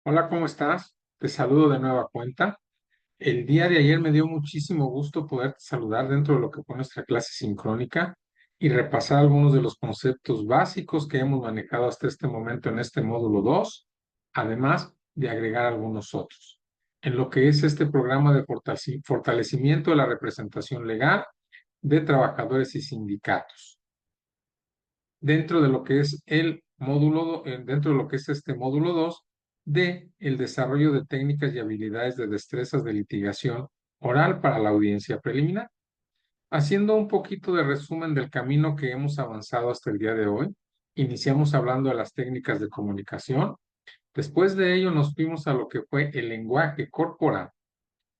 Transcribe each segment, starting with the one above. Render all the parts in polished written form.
Hola, ¿cómo estás? Te saludo de nueva cuenta. El día de ayer me dio muchísimo gusto poderte saludar dentro de lo que fue nuestra clase sincrónica y repasar algunos de los conceptos básicos que hemos manejado hasta este momento en este módulo 2, además de agregar algunos otros. En lo que es este programa de fortalecimiento de la representación legal de trabajadores y sindicatos. Dentro de lo que es dentro de lo que es este módulo 2 de el desarrollo de técnicas y habilidades de destrezas de litigación oral para la audiencia preliminar. Haciendo un poquito de resumen del camino que hemos avanzado hasta el día de hoy, iniciamos hablando de las técnicas de comunicación. Después de ello nos fuimos a lo que fue el lenguaje corporal.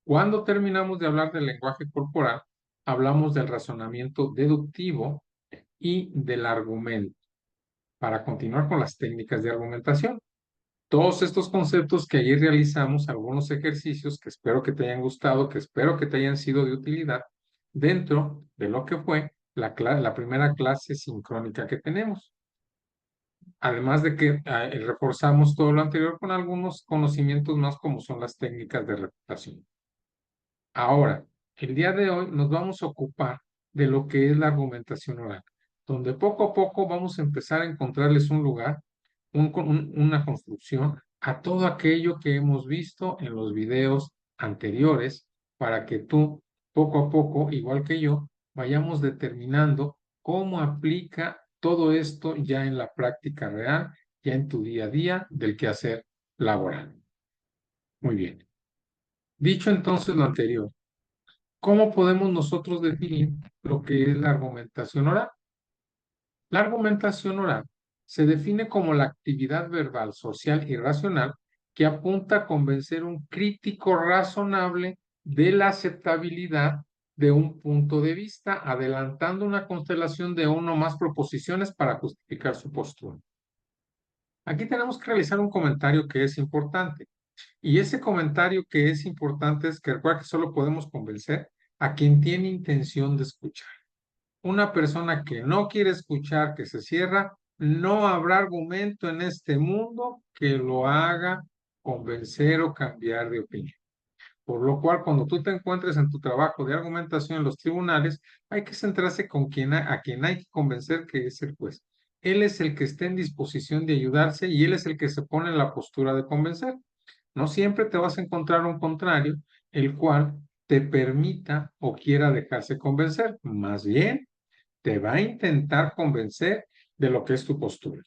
Cuando terminamos de hablar del lenguaje corporal, hablamos del razonamiento deductivo y del argumento para continuar con las técnicas de argumentación. Todos estos conceptos que ayer realizamos, algunos ejercicios que espero que te hayan gustado, que espero que te hayan sido de utilidad dentro de lo que fue la primera clase sincrónica que tenemos. Además de que reforzamos todo lo anterior con algunos conocimientos más como son las técnicas de reputación. Ahora, el día de hoy nos vamos a ocupar de lo que es la argumentación oral, donde poco a poco vamos a empezar a encontrarles un lugar, una construcción a todo aquello que hemos visto en los videos anteriores, para que tú, poco a poco, igual que yo, vayamos determinando cómo aplica todo esto ya en la práctica real, ya en tu día a día del quehacer laboral. Muy bien. Dicho entonces lo anterior, ¿cómo podemos nosotros definir lo que es la argumentación oral? La argumentación oral se define como la actividad verbal, social y racional que apunta a convencer a un crítico razonable de la aceptabilidad de un punto de vista, adelantando una constelación de uno o más proposiciones para justificar su postura. Aquí tenemos que realizar un comentario que es importante. Y ese comentario que es importante es que recuerda que solo podemos convencer a quien tiene intención de escuchar. Una persona que no quiere escuchar, que se cierra, no habrá argumento en este mundo que lo haga convencer o cambiar de opinión. Por lo cual, cuando tú te encuentres en tu trabajo de argumentación en los tribunales, hay que centrarse con a quien hay que convencer, que es el juez. Él es el que está en disposición de ayudarse y él es el que se pone en la postura de convencer. No siempre te vas a encontrar un contrario, el cual te permita o quiera dejarse convencer. Más bien, te va a intentar convencer de lo que es tu postura.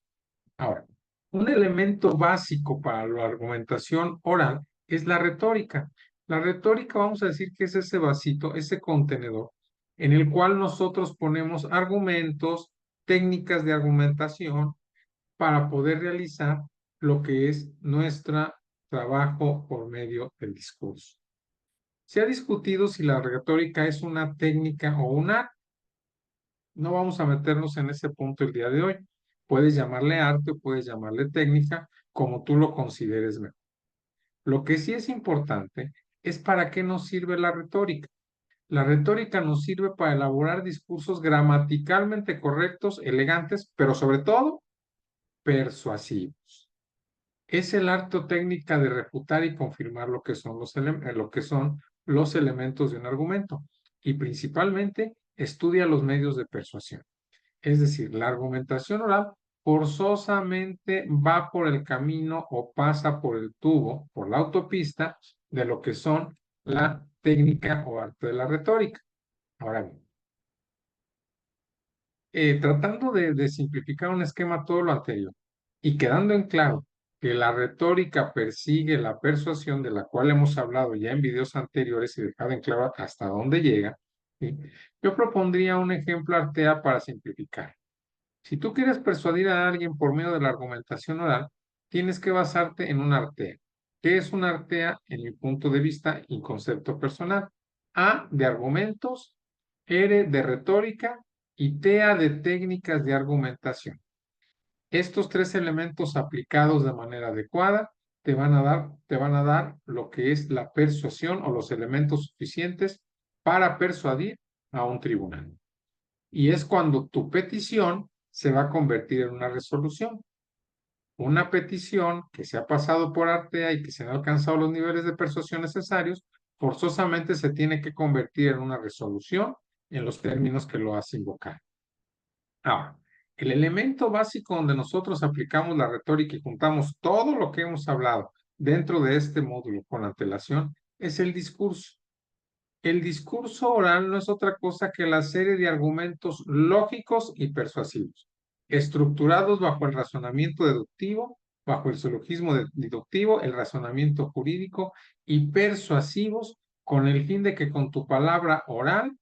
Ahora, un elemento básico para la argumentación oral es la retórica. La retórica, vamos a decir que es ese vasito, ese contenedor, en el cual nosotros ponemos argumentos, técnicas de argumentación para poder realizar lo que es nuestro trabajo por medio del discurso. Se ha discutido si la retórica es una técnica o un arte. No vamos a meternos en ese punto el día de hoy. Puedes llamarle arte o puedes llamarle técnica, como tú lo consideres mejor. Lo que sí es importante es para qué nos sirve la retórica. La retórica nos sirve para elaborar discursos gramaticalmente correctos, elegantes, pero sobre todo persuasivos. Es el arte o técnica de refutar y confirmar lo que son los elementos de un argumento y principalmente estudia los medios de persuasión. Es decir, la argumentación oral forzosamente va por el camino o pasa por el tubo, por la autopista de lo que son la técnica o arte de la retórica. Ahora bien, tratando de simplificar un esquema todo lo anterior y quedando en claro que la retórica persigue la persuasión de la cual hemos hablado ya en videos anteriores y dejado en claro hasta dónde llega, ¿sí? Yo propondría un ejemplo artea para simplificar. Si tú quieres persuadir a alguien por medio de la argumentación oral, tienes que basarte en una artea. ¿Qué es una artea? En mi punto de vista y concepto personal. A de argumentos, R de retórica y TEA de técnicas de argumentación. Estos tres elementos aplicados de manera adecuada te van a dar lo que es la persuasión o los elementos suficientes para persuadir a un tribunal. Y es cuando tu petición se va a convertir en una resolución. una petición que se ha pasado por Artea y que se han alcanzado los niveles de persuasión necesarios, forzosamente se tiene que convertir en una resolución en los términos que lo has invocado. Ahora, el elemento básico donde nosotros aplicamos la retórica y juntamos todo lo que hemos hablado dentro de este módulo con antelación es el discurso. El discurso oral no es otra cosa que la serie de argumentos lógicos y persuasivos, estructurados bajo el razonamiento deductivo, bajo el silogismo deductivo, el razonamiento jurídico y persuasivos, con el fin de que con tu palabra oral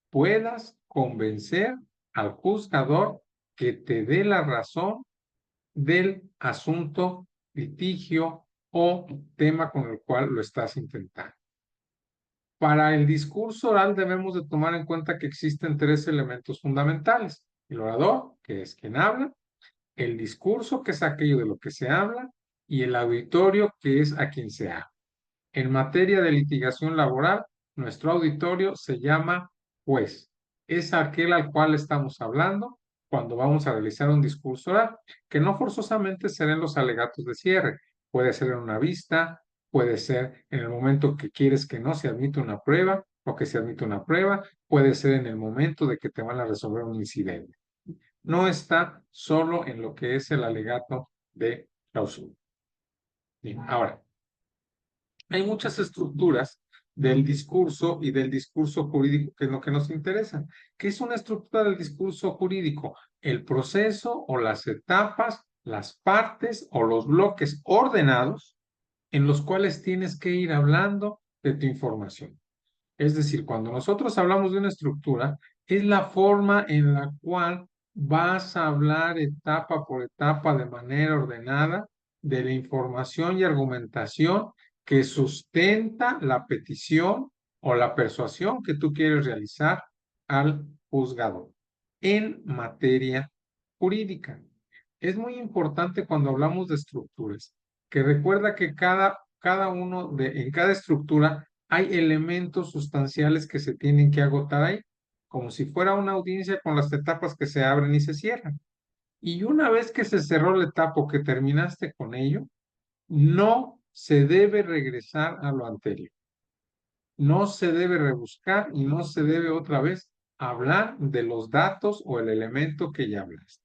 puedas convencer al juzgador que te dé la razón del asunto, litigio o tema con el cual lo estás intentando. Para el discurso oral debemos de tomar en cuenta que existen tres elementos fundamentales. El orador, que es quien habla, el discurso, que es aquello de lo que se habla, y el auditorio, que es a quien se habla. En materia de litigación laboral, nuestro auditorio se llama juez. Es aquel al cual estamos hablando cuando vamos a realizar un discurso oral, que no forzosamente será en los alegatos de cierre. Puede ser en una vista, puede ser en el momento que quieres que no se admita una prueba o que se admita una prueba, puede ser en el momento de que te van a resolver un incidente. No está solo en lo que es el alegato de clausura. Bien, ahora, hay muchas estructuras del discurso y del discurso jurídico que es lo que nos interesa. ¿Qué es una estructura del discurso jurídico? El proceso o las etapas, las partes o los bloques ordenados en los cuales tienes que ir hablando de tu información. Es decir, cuando nosotros hablamos de una estructura, es la forma en la cual vas a hablar etapa por etapa de manera ordenada de la información y argumentación que sustenta la petición o la persuasión que tú quieres realizar al juzgador en materia jurídica. Es muy importante cuando hablamos de estructuras que recuerda que en cada estructura hay elementos sustanciales que se tienen que agotar ahí, como si fuera una audiencia con las etapas que se abren y se cierran. Y una vez que se cerró la etapa o que terminaste con ello, no se debe regresar a lo anterior. No se debe rebuscar y no se debe otra vez hablar de los datos o el elemento que ya hablaste.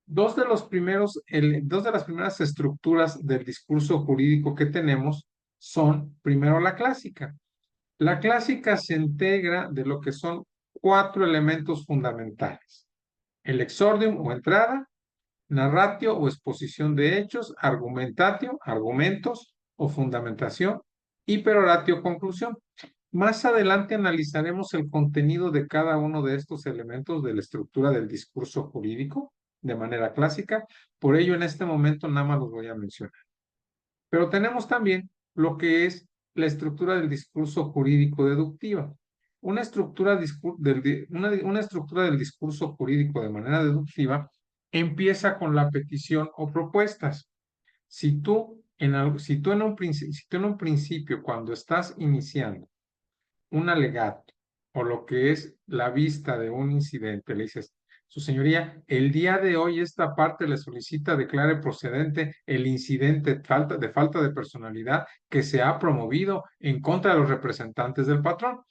Dos de las primeras estructuras del discurso jurídico que tenemos son, primero, la clásica. La clásica se integra de lo que son cuatro elementos fundamentales: el exordium o entrada, narratio o exposición de hechos, argumentatio, argumentos o fundamentación, y peroratio, conclusión. Más adelante analizaremos el contenido de cada uno de estos elementos de la estructura del discurso jurídico de manera clásica, por ello en este momento nada más los voy a mencionar. Pero tenemos también lo que es la estructura del discurso jurídico deductiva. Una estructura del discurso jurídico de manera deductiva empieza con la petición o propuestas. Si tú en un principio, cuando estás iniciando un alegato o lo que es la vista de un incidente, le dices: Su señoría, el día de hoy esta parte le solicita declare procedente el incidente de falta de personalidad que se ha promovido en contra de los representantes del patrón.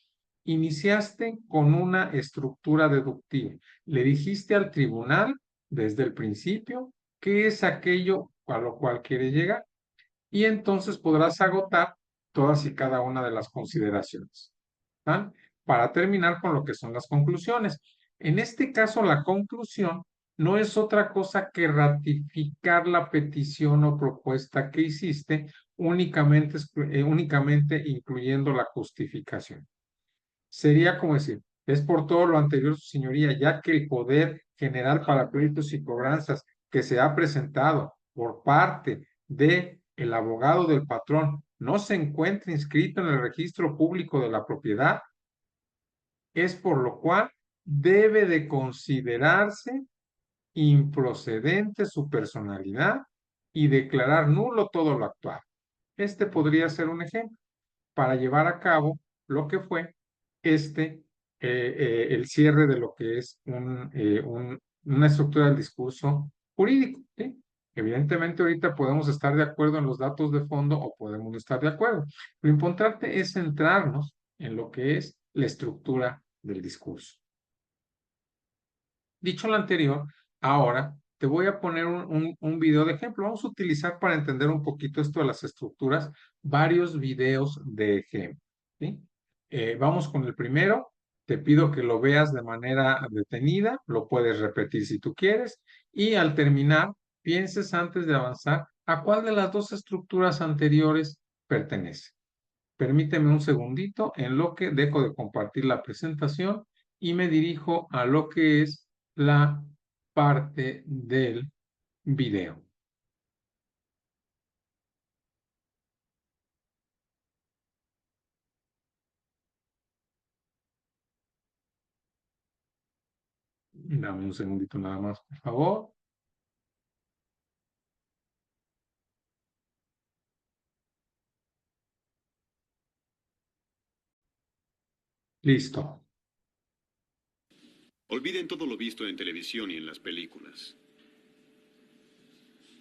Iniciaste con una estructura deductiva. Le dijiste al tribunal desde el principio qué es aquello a lo cual quiere llegar, y entonces podrás agotar todas y cada una de las consideraciones. ¿Ah? Para terminar con lo que son las conclusiones. En este caso, la conclusión no es otra cosa que ratificar la petición o propuesta que hiciste, únicamente incluyendo la justificación. Sería como decir: es por todo lo anterior, su señoría, ya que el poder general para pleitos y cobranzas que se ha presentado por parte de el abogado del patrón no se encuentra inscrito en el registro público de la propiedad, es por lo cual debe de considerarse improcedente su personalidad y declarar nulo todo lo actual. Este podría ser un ejemplo para llevar a cabo lo que fue el cierre de lo que es una estructura del discurso jurídico, ¿sí? Evidentemente ahorita podemos estar de acuerdo en los datos de fondo o podemos no estar de acuerdo. Lo importante es centrarnos en lo que es la estructura del discurso. Dicho lo anterior, ahora te voy a poner un video de ejemplo. Vamos a utilizar para entender un poquito esto de las estructuras, varios videos de ejemplo. ¿Sí? Vamos con el primero. Te pido que lo veas de manera detenida, lo puedes repetir si tú quieres, y al terminar, pienses antes de avanzar a cuál de las dos estructuras anteriores pertenece. Permíteme un segundito en lo que dejo de compartir la presentación y me dirijo a lo que es la parte del video. Dame un segundito nada más, por favor. Listo. Olviden todo lo visto en televisión y en las películas.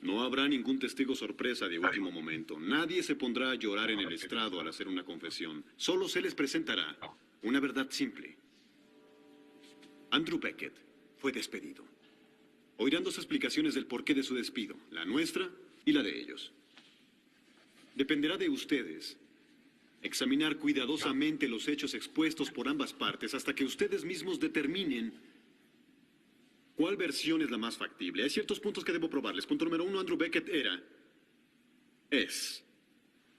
No habrá ningún testigo sorpresa de último momento. Nadie se pondrá a llorar en el estrado al hacer una confesión. Solo se les presentará una verdad simple. Andrew Beckett fue despedido. Oirán dos explicaciones del porqué de su despido, la nuestra y la de ellos. Dependerá de ustedes examinar cuidadosamente los hechos expuestos por ambas partes hasta que ustedes mismos determinen cuál versión es la más factible. Hay ciertos puntos que debo probarles. Punto número 1, Andrew Beckett es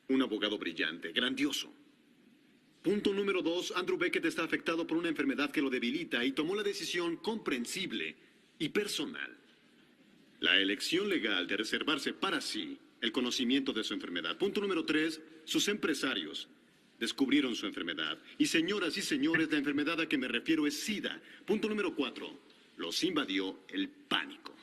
un abogado brillante, grandioso. Punto número 2, Andrew Beckett está afectado por una enfermedad que lo debilita y tomó la decisión comprensible y personal. La elección legal de reservarse para sí el conocimiento de su enfermedad. Punto número 3, sus empresarios descubrieron su enfermedad. Y señoras y señores, la enfermedad a que me refiero es SIDA. Punto número 4, los invadió el pánico.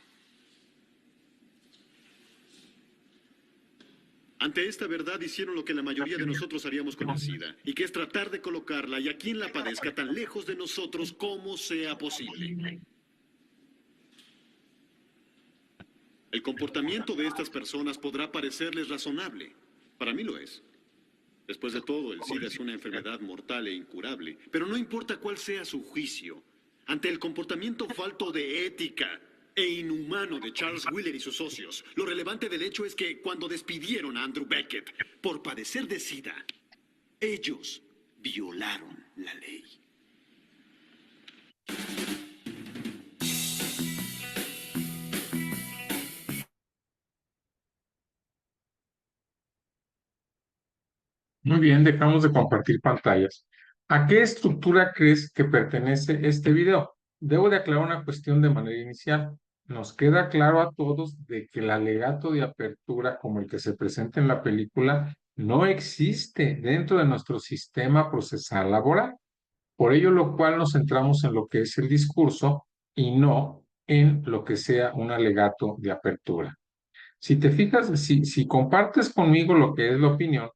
Ante esta verdad hicieron lo que la mayoría de nosotros haríamos con el SIDA, y que es tratar de colocarla y a quien la padezca tan lejos de nosotros como sea posible. El comportamiento de estas personas podrá parecerles razonable. Para mí lo es. Después de todo, el SIDA es una enfermedad mortal e incurable. Pero no importa cuál sea su juicio, ante el comportamiento falto de ética e inhumano de Charles Wheeler y sus socios, lo relevante del hecho es que cuando despidieron a Andrew Beckett por padecer de SIDA, ellos violaron la ley. Muy bien, dejamos de compartir pantallas. ¿A qué estructura crees que pertenece este video? Debo de aclarar una cuestión de manera inicial. Nos queda claro a todos de que el alegato de apertura como el que se presenta en la película no existe dentro de nuestro sistema procesal laboral. Por ello, lo cual nos centramos en lo que es el discurso y no en lo que sea un alegato de apertura. Si te fijas, si compartes conmigo lo que es la opinión,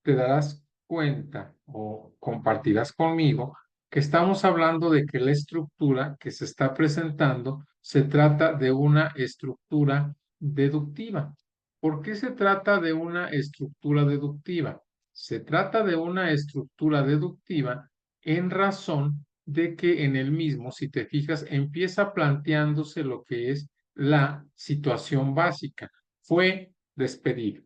te darás cuenta o compartirás conmigo que estamos hablando de que la estructura que se está presentando se trata de una estructura deductiva. ¿Por qué se trata de una estructura deductiva? Se trata de una estructura deductiva en razón de que en el mismo, si te fijas, empieza planteándose lo que es la situación básica. Fue despedido.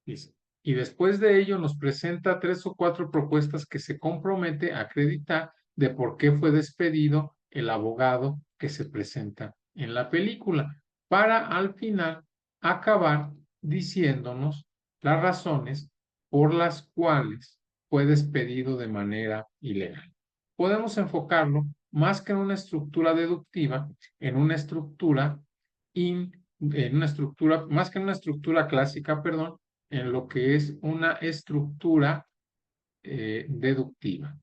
Dice, y después de ello nos presenta 3 o 4 propuestas que se compromete a acreditar de por qué fue despedido el abogado que se presenta en la película, para al final acabar diciéndonos las razones por las cuales fue despedido de manera ilegal. Podemos enfocarlo más que en una estructura deductiva, en una estructura, más que en una estructura clásica, perdón, en lo que es una estructura deductiva.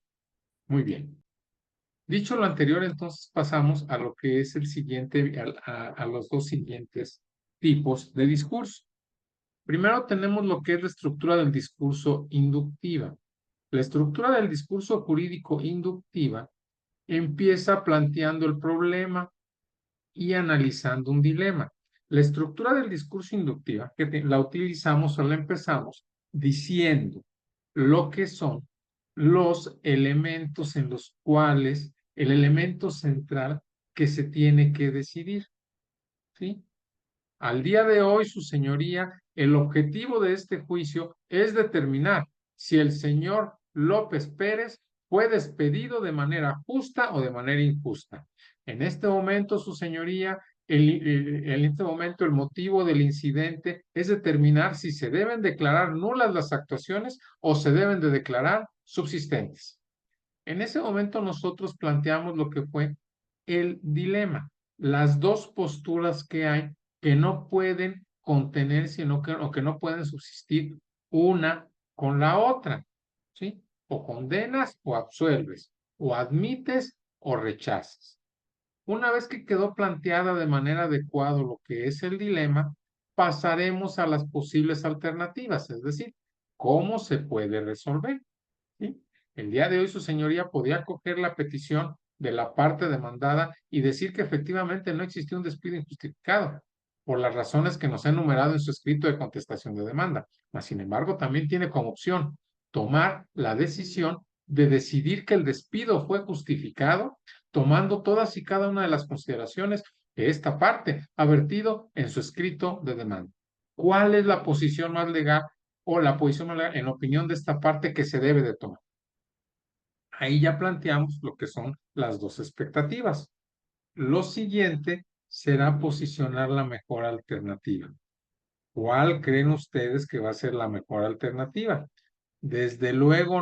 Muy bien. Dicho lo anterior, entonces pasamos a lo que es el siguiente, a los dos siguientes tipos de discurso. Primero tenemos lo que es la estructura del discurso inductiva. La estructura del discurso jurídico inductiva empieza planteando el problema y analizando un dilema. La estructura del discurso inductiva la utilizamos o la empezamos diciendo lo que son los elementos en los cuales el elemento central que se tiene que decidir, ¿sí? Al día de hoy, su señoría, el objetivo de este juicio es determinar si el señor López Pérez fue despedido de manera justa o de manera injusta. En este momento, su señoría, en este momento el motivo del incidente es determinar si se deben declarar nulas las actuaciones o se deben de declarar subsistentes. En ese momento nosotros planteamos lo que fue el dilema, las dos posturas que hay que no pueden contener, sino que, o que no pueden subsistir una con la otra, ¿sí? O condenas o absuelves, o admites o rechazas. Una vez que quedó planteada de manera adecuada lo que es el dilema, pasaremos a las posibles alternativas, es decir, cómo se puede resolver. ¿Sí? El día de hoy su señoría podía acoger la petición de la parte demandada y decir que efectivamente no existió un despido injustificado por las razones que nos ha enumerado en su escrito de contestación de demanda. Mas, sin embargo, también tiene como opción tomar la decisión de decidir que el despido fue justificado, tomando todas y cada una de las consideraciones que esta parte ha vertido en su escrito de demanda. ¿Cuál es la posición más legal o la posición más legal en opinión de esta parte que se debe de tomar? Ahí ya planteamos lo que son las dos expectativas. Lo siguiente será posicionar la mejor alternativa. ¿Cuál creen ustedes que va a ser la mejor alternativa? Desde luego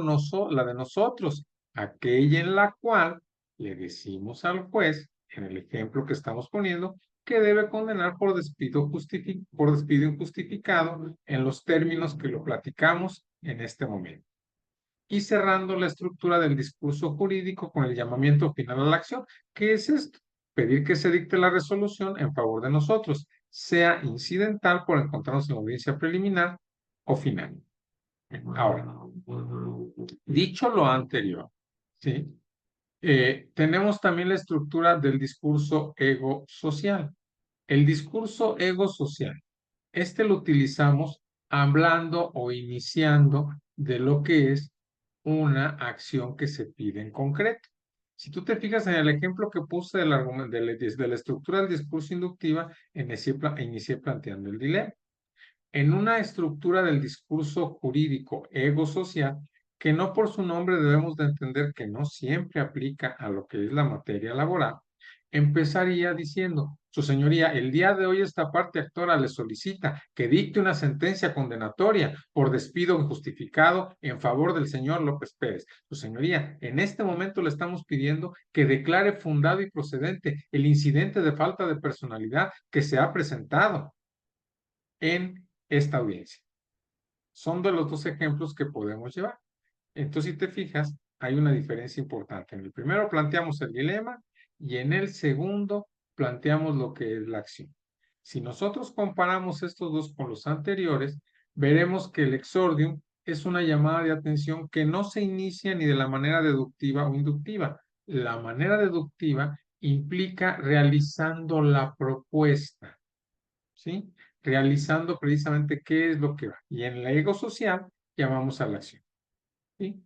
la de nosotros, aquella en la cual le decimos al juez, en el ejemplo que estamos poniendo, que debe condenar por despido injustificado en los términos que lo platicamos en este momento. Y cerrando la estructura del discurso jurídico con el llamamiento final a la acción. ¿Qué es esto? Pedir que se dicte la resolución en favor de nosotros, sea incidental por encontrarnos en la audiencia preliminar o final. Ahora, dicho lo anterior, ¿sí? Tenemos también la estructura del discurso ego social. El discurso ego social, este lo utilizamos hablando o iniciando de lo que es una acción que se pide en concreto. Si tú te fijas en el ejemplo que puse del argumento, de la estructura del discurso inductiva, inicié planteando el dilema. En una estructura del discurso jurídico ego social, que no por su nombre debemos de entender que no siempre aplica a lo que es la materia laboral, empezaría diciendo, su señoría, el día de hoy esta parte actora le solicita que dicte una sentencia condenatoria por despido injustificado en favor del señor López Pérez. Su señoría, en este momento le estamos pidiendo que declare fundado y procedente el incidente de falta de personalidad que se ha presentado en esta audiencia. Son de los dos ejemplos que podemos llevar. Entonces, si te fijas, hay una diferencia importante. En el primero planteamos el dilema y en el segundo planteamos lo que es la acción. Si nosotros comparamos estos dos con los anteriores, veremos que el exordium es una llamada de atención que no se inicia ni de la manera deductiva o inductiva. La manera deductiva implica realizando la propuesta, ¿sí? Realizando precisamente qué es lo que va. Y en el ego social llamamos a la acción, ¿sí?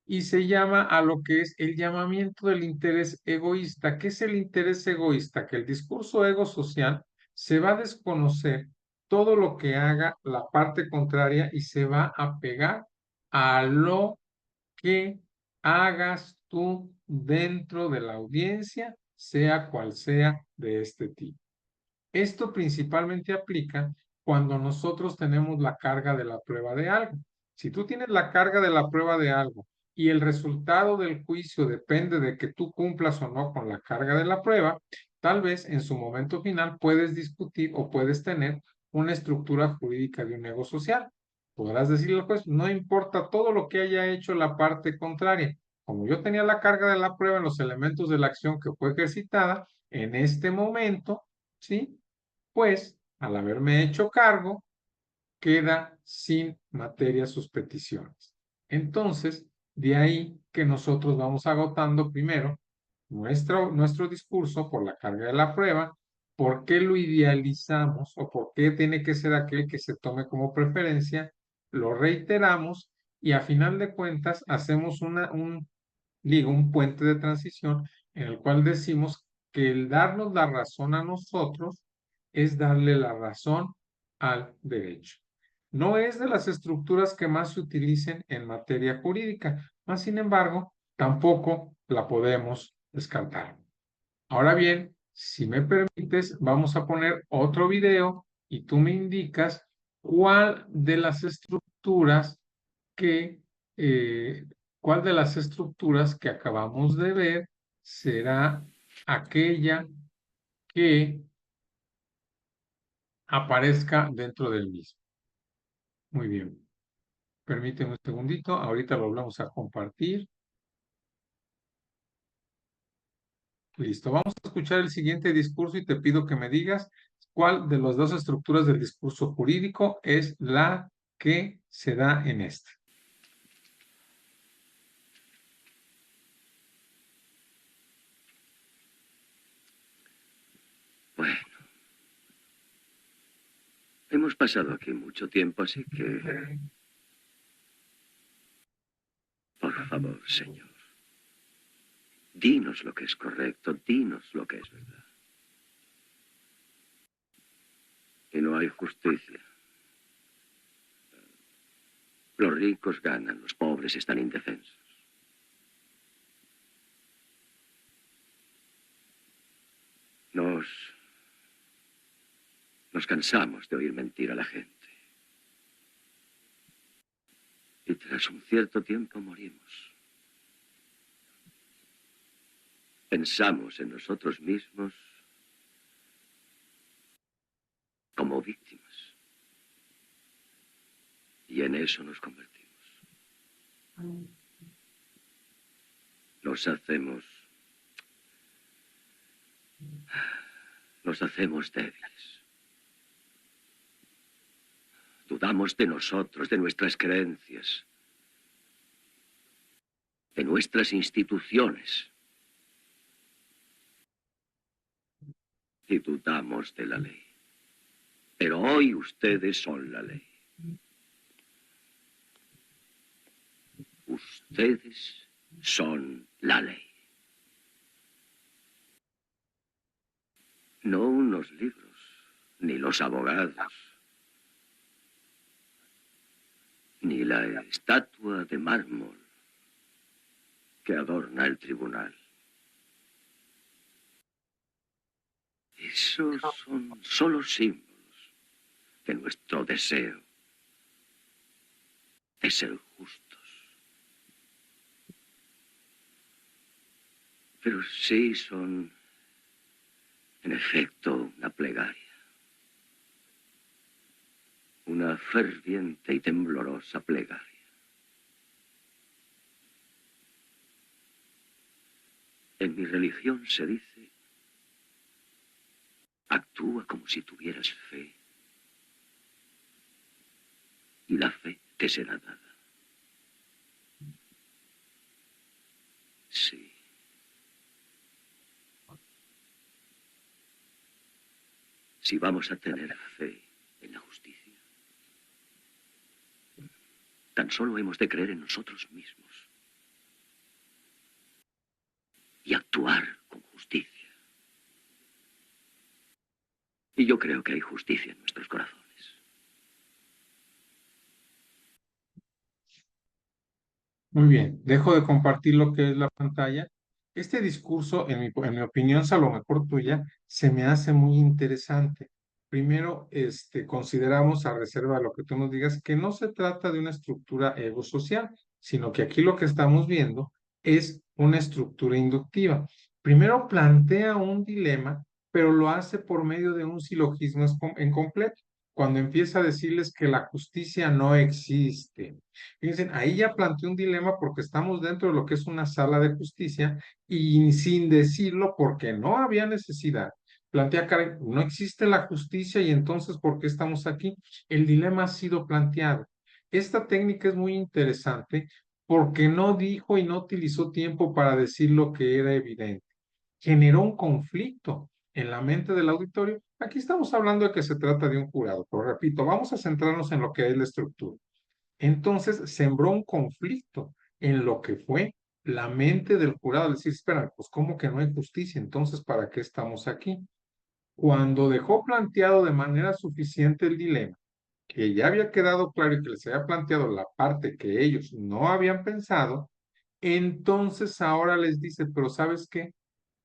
Y se llama a lo que es el llamamiento del interés egoísta. ¿Qué es el interés egoísta? Que el discurso ego social se va a desconocer todo lo que haga la parte contraria y se va a pegar a lo que hagas tú dentro de la audiencia, sea cual sea de este tipo. Esto principalmente aplica cuando nosotros tenemos la carga de la prueba de algo. Si tú tienes la carga de la prueba de algo y el resultado del juicio depende de que tú cumplas o no con la carga de la prueba, tal vez en su momento final puedes discutir o puedes tener una estructura jurídica de un ego social. Podrás decirle al juez, no importa todo lo que haya hecho la parte contraria. Como yo tenía la carga de la prueba en los elementos de la acción que fue ejercitada, en este momento, ¿sí? Pues, al haberme hecho cargo, queda sin materia sus peticiones. Entonces, de ahí que nosotros vamos agotando primero nuestro discurso por la carga de la prueba, por qué lo idealizamos o por qué tiene que ser aquel que se tome como preferencia, lo reiteramos y a final de cuentas hacemos un puente de transición en el cual decimos que el darnos la razón a nosotros es darle la razón al derecho. No es de las estructuras que más se utilicen en materia jurídica, mas sin embargo, tampoco la podemos descartar. Ahora bien, si me permites, vamos a poner otro video y tú me indicas cuál de las estructuras que, eh, cuál de las estructuras que acabamos de ver será aquella que aparezca dentro del mismo. Muy bien. Permíteme un segundito. Ahorita lo vamos a compartir. Listo. Vamos a escuchar el siguiente discurso y te pido que me digas cuál de las dos estructuras del discurso jurídico es la que se da en este. Bueno, hemos pasado aquí mucho tiempo, así que... Por favor, señor. Dinos lo que es correcto, dinos lo que es verdad. Y no hay justicia. Los ricos ganan, los pobres están indefensos. Nos cansamos de oír mentir a la gente. Y tras un cierto tiempo morimos. Pensamos en nosotros mismos como víctimas. Y en eso nos convertimos. Nos hacemos débiles. Dudamos de nosotros, de nuestras creencias, de nuestras instituciones. Y dudamos de la ley. Pero hoy ustedes son la ley. Ustedes son la ley. No unos libros, ni los abogados, ni la estatua de mármol que adorna el tribunal. Esos son solo símbolos de nuestro deseo de ser justos. Pero sí son, en efecto, una plegaria. Una ferviente y temblorosa plegaria. En mi religión se dice, actúa como si tuvieras fe. Y la fe te será dada. Sí. Si vamos a tener fe en la justicia, tan solo hemos de creer en nosotros mismos y actuar con justicia. Y yo creo que hay justicia en nuestros corazones. Muy bien, dejo de compartir lo que es la pantalla. Este discurso, en mi opinión, a lo mejor tuya, se me hace muy interesante. Primero, consideramos, a reserva de lo que tú nos digas, que no se trata de una estructura ego-social, sino que aquí lo que estamos viendo es una estructura inductiva. Primero plantea un dilema, pero lo hace por medio de un silogismo en completo, cuando empieza a decirles que la justicia no existe. Fíjense, ahí ya planteé un dilema porque estamos dentro de lo que es una sala de justicia y sin decirlo porque no había necesidad. Plantea, Karen, no existe la justicia y entonces, ¿por qué estamos aquí? El dilema ha sido planteado. Esta técnica es muy interesante porque no dijo y no utilizó tiempo para decir lo que era evidente. Generó un conflicto. en la mente del auditorio. Aquí estamos hablando de que se trata de un jurado, pero repito, vamos a centrarnos en lo que es la estructura. Entonces sembró un conflicto en lo que fue la mente del jurado, decir, espera, pues ¿cómo que no hay justicia? Entonces, ¿para qué estamos aquí? Cuando dejó planteado de manera suficiente el dilema, que ya había quedado claro y que les había planteado la parte que ellos no habían pensado, entonces ahora les dice, pero ¿sabes qué?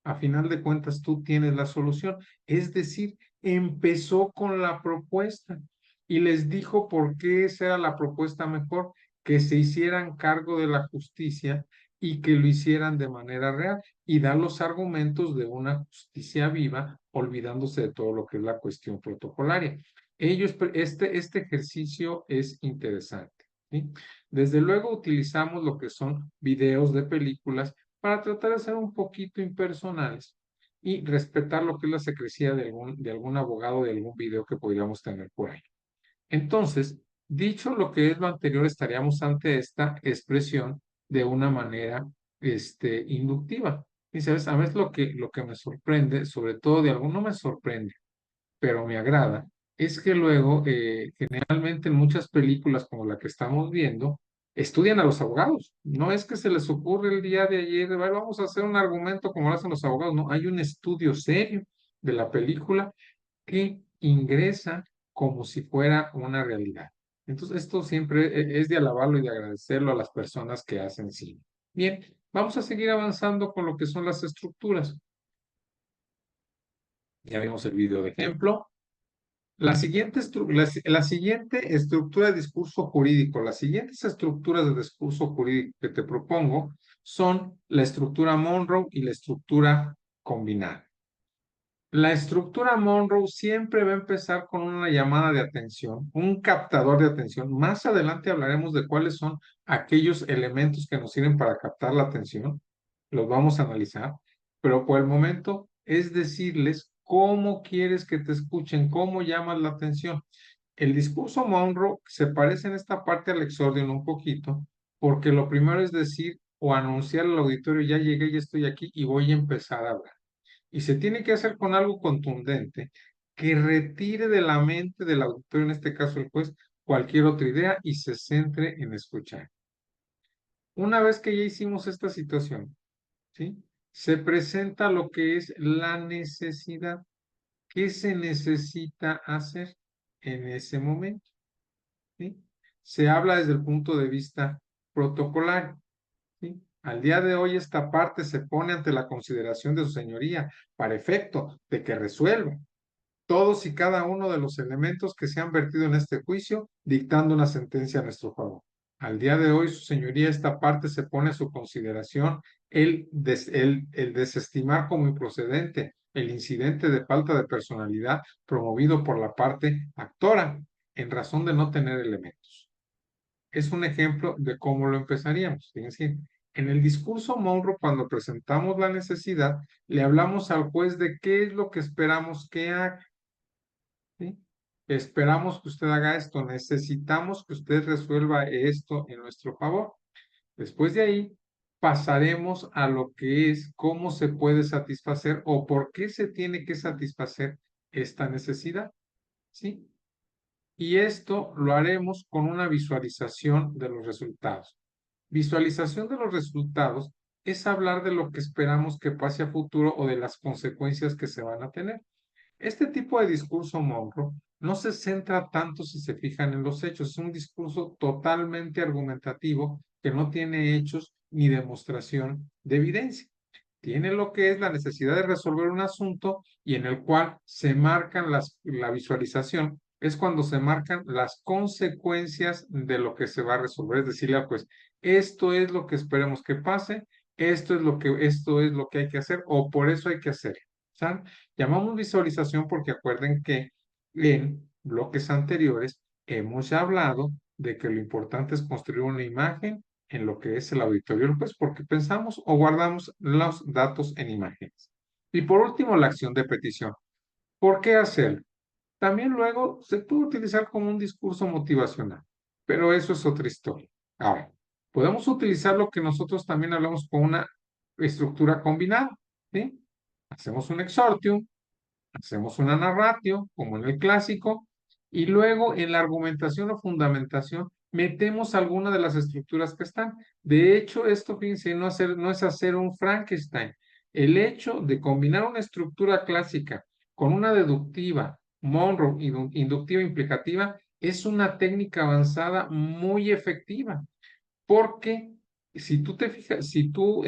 A final de cuentas tú tienes la solución. Es decir, empezó con la propuesta y les dijo por qué esa era la propuesta mejor, que se hicieran cargo de la justicia y que lo hicieran de manera real y dar los argumentos de una justicia viva, olvidándose de todo lo que es la cuestión protocolaria. Este ejercicio es interesante, ¿sí? Desde luego utilizamos lo que son videos de películas para tratar de ser un poquito impersonales y respetar lo que es la secrecía de algún abogado, de algún video que podríamos tener por ahí. Entonces, dicho lo que es lo anterior, estaríamos ante esta expresión de una manera inductiva. Y sabes, a veces lo que me sorprende, sobre todo de algo, no me sorprende, pero me agrada, es que luego, generalmente en muchas películas como la que estamos viendo, estudian a los abogados. No es que se les ocurre el día de ayer, "Bueno, vamos a hacer un argumento como lo hacen los abogados". No, hay un estudio serio de la película que ingresa como si fuera una realidad. Entonces, esto siempre es de alabarlo y de agradecerlo a las personas que hacen cine. Bien, vamos a seguir avanzando con lo que son las estructuras. Ya vimos el video de ejemplo. La siguiente estructura de discurso jurídico, las siguientes estructuras de discurso jurídico que te propongo son la estructura Monroe y la estructura combinada. La estructura Monroe siempre va a empezar con una llamada de atención, un captador de atención. Más adelante hablaremos de cuáles son aquellos elementos que nos sirven para captar la atención. Los vamos a analizar, pero por el momento es decirles cómo quieres que te escuchen, cómo llamas la atención. El discurso Monroe se parece en esta parte al exordium un poquito, porque lo primero es decir o anunciar al auditorio, ya llegué, ya estoy aquí y voy a empezar a hablar. Y se tiene que hacer con algo contundente que retire de la mente del auditorio, en este caso el juez, cualquier otra idea y se centre en escuchar. Una vez que ya hicimos esta situación, ¿sí? Se presenta lo que es la necesidad. ¿Qué se necesita hacer en ese momento? ¿Sí? Se habla desde el punto de vista protocolar. ¿Sí? Al día de hoy esta parte se pone ante la consideración de su señoría para efecto de que resuelva todos y cada uno de los elementos que se han vertido en este juicio, dictando una sentencia a nuestro favor. Al día de hoy, su señoría, esta parte se pone a su consideración el desestimar como improcedente el incidente de falta de personalidad promovido por la parte actora en razón de no tener elementos. Es un ejemplo de cómo lo empezaríamos. Fíjense, en el discurso Monroe, cuando presentamos la necesidad, le hablamos al juez de qué es lo que esperamos que haga. ¿Sí? Esperamos que usted haga esto, necesitamos que usted resuelva esto en nuestro favor. Después de ahí, pasaremos a lo que es cómo se puede satisfacer o por qué se tiene que satisfacer esta necesidad. ¿Sí? Y esto lo haremos con una visualización de los resultados. Visualización de los resultados es hablar de lo que esperamos que pase a futuro o de las consecuencias que se van a tener. Este tipo de discurso Monroe no se centra tanto, si se fijan, en los hechos. Es un discurso totalmente argumentativo que no tiene hechos ni demostración de evidencia. Tiene lo que es la necesidad de resolver un asunto y en el cual se marcan la visualización. Es cuando se marcan las consecuencias de lo que se va a resolver. Es decirle, pues, esto es lo que esperemos que pase, esto es lo que hay que hacer o por eso hay que hacer. ¿Saben? Llamamos visualización porque acuerden que en bloques anteriores hemos ya hablado de que lo importante es construir una imagen en lo que es el auditorio, pues porque pensamos o guardamos los datos en imágenes. Y por último, la acción de petición. ¿Por qué hacerlo? También luego se puede utilizar como un discurso motivacional, pero eso es otra historia. Ahora, podemos utilizar lo que nosotros también hablamos con una estructura combinada, ¿sí? Hacemos un exordium, Hacemos una narratio, como en el clásico, y luego en la argumentación o fundamentación metemos alguna de las estructuras que están. De hecho, esto, fíjense, no es hacer un Frankenstein. El hecho de combinar una estructura clásica con una deductiva, Monroe, inductiva implicativa, es una técnica avanzada muy efectiva, porque si tú te fijas, si tú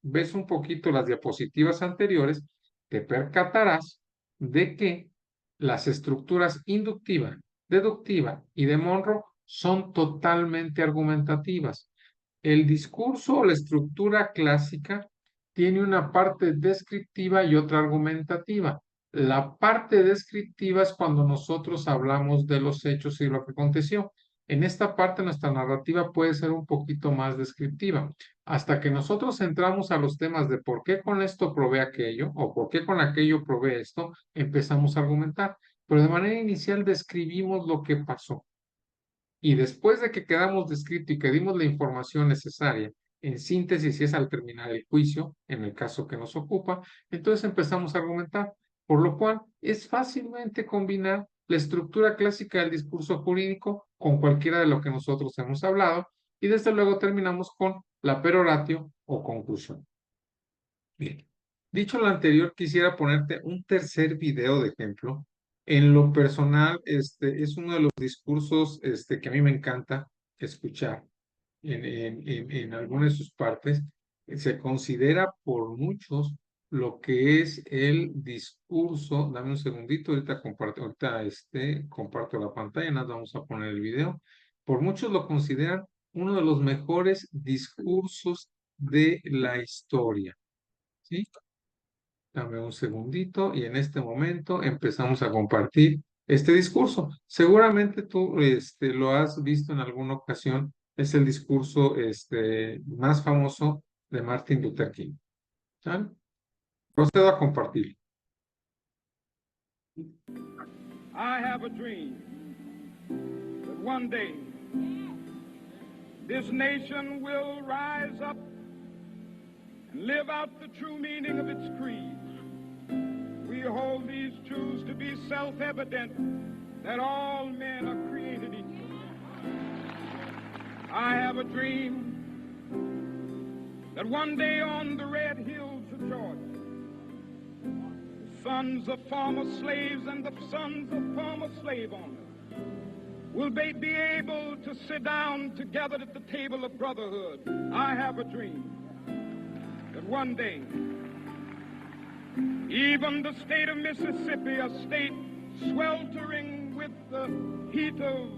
ves un poquito las diapositivas anteriores, te percatarás de que las estructuras inductiva, deductiva y de Monroe son totalmente argumentativas. El discurso o la estructura clásica tiene una parte descriptiva y otra argumentativa. La parte descriptiva es cuando nosotros hablamos de los hechos y lo que aconteció. En esta parte nuestra narrativa puede ser un poquito más descriptiva. Hasta que nosotros entramos a los temas de por qué con esto probé aquello o por qué con aquello probé esto, empezamos a argumentar. Pero de manera inicial describimos lo que pasó. Y después de que quedamos descrito y que dimos la información necesaria, en síntesis, es al terminar el juicio, en el caso que nos ocupa, entonces empezamos a argumentar, por lo cual es fácilmente combinar la estructura clásica del discurso jurídico con cualquiera de lo que nosotros hemos hablado, y desde luego terminamos con la peroratio o conclusión. Bien, dicho lo anterior, quisiera ponerte un tercer video de ejemplo. En lo personal, es uno de los discursos que a mí me encanta escuchar en alguna de sus partes. Se considera por muchos lo que es el discurso. Dame un segundito, ahorita comparto la pantalla, nada, vamos a poner el video. Por muchos lo consideran uno de los mejores discursos de la historia. ¿Sí? Dame un segundito y en este momento empezamos a compartir este discurso. Seguramente tú lo has visto en alguna ocasión. Es el discurso más famoso de Martin Luther King. ¿Sale? Procedo a compartir. I have a dream that one day this nation will rise up and live out the true meaning of its creed. We hold these truths to be self-evident, that all men are created equal. I have a dream that one day on the red hills of Georgia, the sons of former slaves and the sons of former slave owners will be able to sit down together at the table of brotherhood. I have a dream that one day, even the state of Mississippi, a state sweltering with the heat of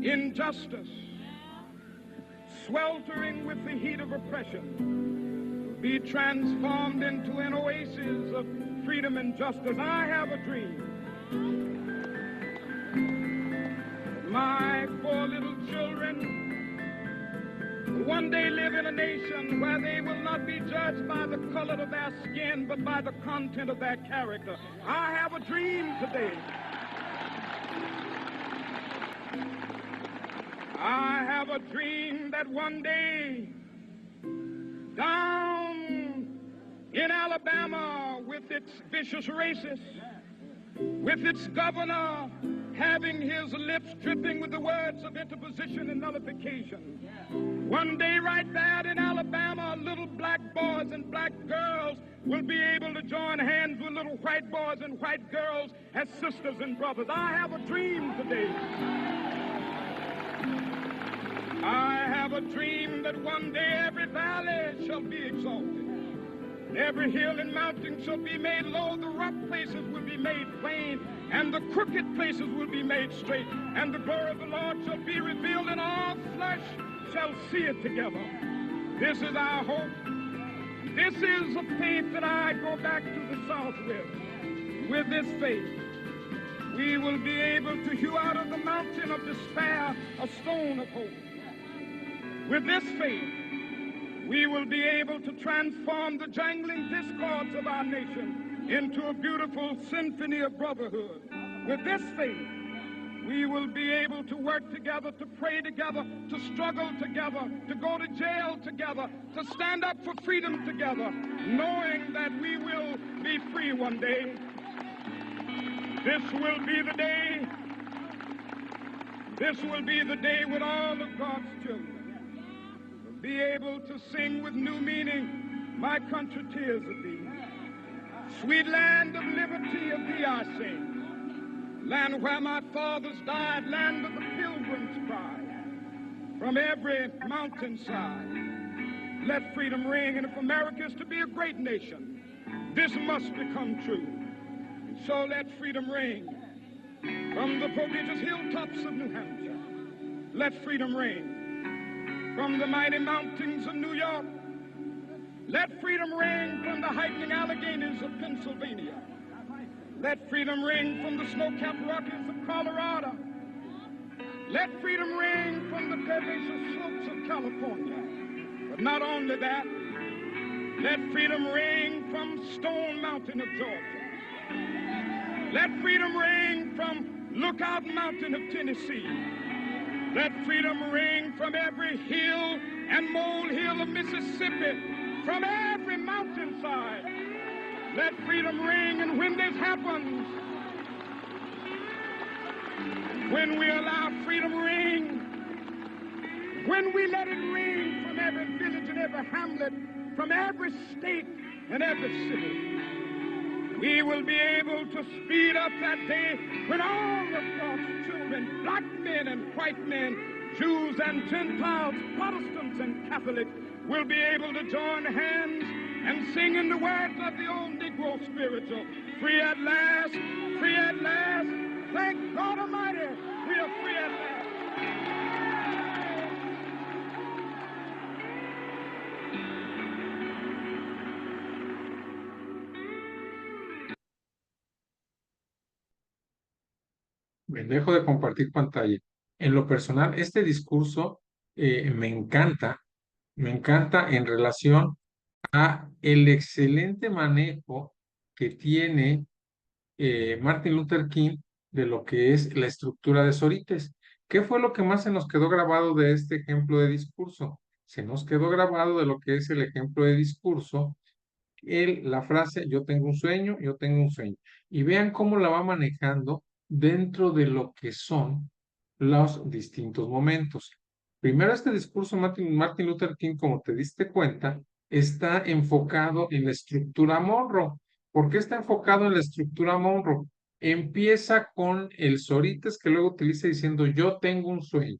injustice, sweltering with the heat of oppression, will be transformed into an oasis of freedom and justice. I have a dream. My 4 little children will one day live in a nation where they will not be judged by the color of their skin, but by the content of their character. I have a dream today. I have a dream that one day down in Alabama, with its vicious racists, with its governor having his lips dripping with the words of interposition and nullification. One day right there in Alabama, little black boys and black girls will be able to join hands with little white boys and white girls as sisters and brothers. I have a dream today. I have a dream that one day every valley shall be exalted. Every hill and mountain shall be made low, the rough places will be made plain, and the crooked places will be made straight, and the glory of the Lord shall be revealed, and all flesh shall see it together. This is our hope. This is the faith that I go back to the South with. With this faith, we will be able to hew out of the mountain of despair a stone of hope. With this faith, we will be able to transform the jangling discords of our nation into a beautiful symphony of brotherhood. With this faith, we will be able to work together, to pray together, to struggle together, to go to jail together, to stand up for freedom together, knowing that we will be free one day. This will be the day. This will be the day when all of God's children will be able to sing with new meaning, my country, tears of thee. Sweet land of liberty, of thee I sing. Land where my fathers died, land of the pilgrim's cry. From every mountainside, let freedom ring. And if America is to be a great nation, this must become true. And so let freedom ring. From the prodigious hilltops of New Hampshire, let freedom ring. From the mighty mountains of New York, let freedom ring. From the heightening Alleghenies of Pennsylvania, let freedom ring. From the snow-capped Rockies of Colorado, let freedom ring. From the pervasive slopes of California. But not only that, let freedom ring from Stone Mountain of Georgia. Let freedom ring from Lookout Mountain of Tennessee. Let freedom ring from every hill and molehill of Mississippi, from every mountainside. Let freedom ring. And when this happens, when we allow freedom ring, when we let it ring from every village and every hamlet, from every state and every city, we will be able to speed up that day when all of God's children, black men and white men, Jews and Gentiles, Protestants and Catholics, will be able to join hands and sing in the words of the old Negro spiritual, free at last, free at last. Thank God Almighty, we are free at last. Bien, dejo de compartir pantalla. En lo personal, este discurso me encanta en relación a el excelente manejo que tiene Martin Luther King de lo que es la estructura de Sorites. ¿Qué fue lo que más se nos quedó grabado de este ejemplo de discurso? Se nos quedó grabado de lo que es el ejemplo de discurso la frase yo tengo un sueño, yo tengo un sueño. Y vean cómo la va manejando dentro de lo que son los distintos momentos. Primero, este discurso Martin Luther King, como te diste cuenta, está enfocado en la estructura Monroe. ¿Por qué está enfocado en la estructura Monroe? Empieza con el Sorites que luego utiliza diciendo yo tengo un sueño.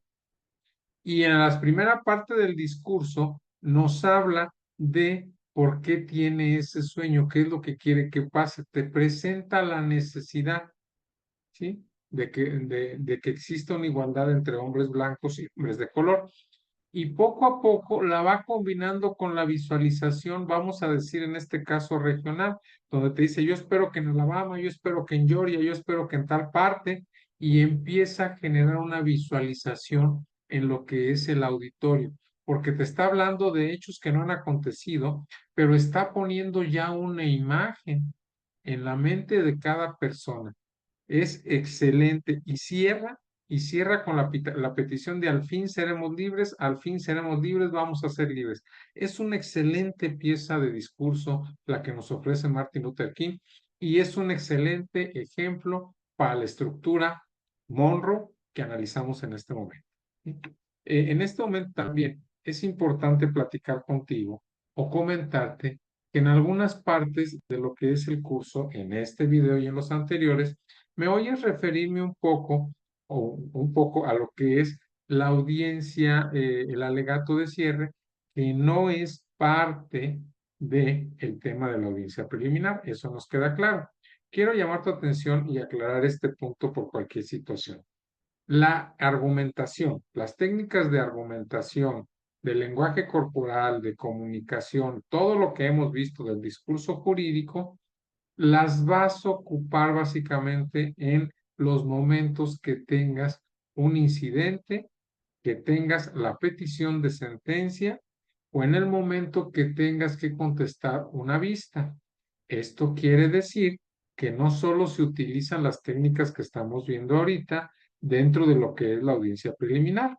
Y en la primera parte del discurso nos habla de por qué tiene ese sueño, qué es lo que quiere que pase. Te presenta la necesidad, ¿sí? De que exista una igualdad entre hombres blancos y hombres de color. Y poco a poco la va combinando con la visualización, vamos a decir en este caso regional, donde te dice yo espero que en Alabama, yo espero que en Georgia, yo espero que en tal parte, y empieza a generar una visualización en lo que es el auditorio, porque te está hablando de hechos que no han acontecido, pero está poniendo ya una imagen en la mente de cada persona. Es excelente y cierra con la petición de al fin seremos libres, vamos a ser libres. Es una excelente pieza de discurso la que nos ofrece Martin Luther King y es un excelente ejemplo para la estructura Monroe que analizamos en este momento. En este momento también es importante platicar contigo o comentarte que en algunas partes de lo que es el curso, en este video y en los anteriores, me oyes referirme un poco a lo que es la audiencia, el alegato de cierre, que no es parte del tema de la audiencia preliminar. Eso nos queda claro. Quiero llamar tu atención y aclarar este punto por cualquier situación. La argumentación, las técnicas de argumentación, del lenguaje corporal, de comunicación, todo lo que hemos visto del discurso jurídico, las vas a ocupar básicamente en los momentos que tengas un incidente, que tengas la petición de sentencia o en el momento que tengas que contestar una vista. Esto quiere decir que no solo se utilizan las técnicas que estamos viendo ahorita dentro de lo que es la audiencia preliminar.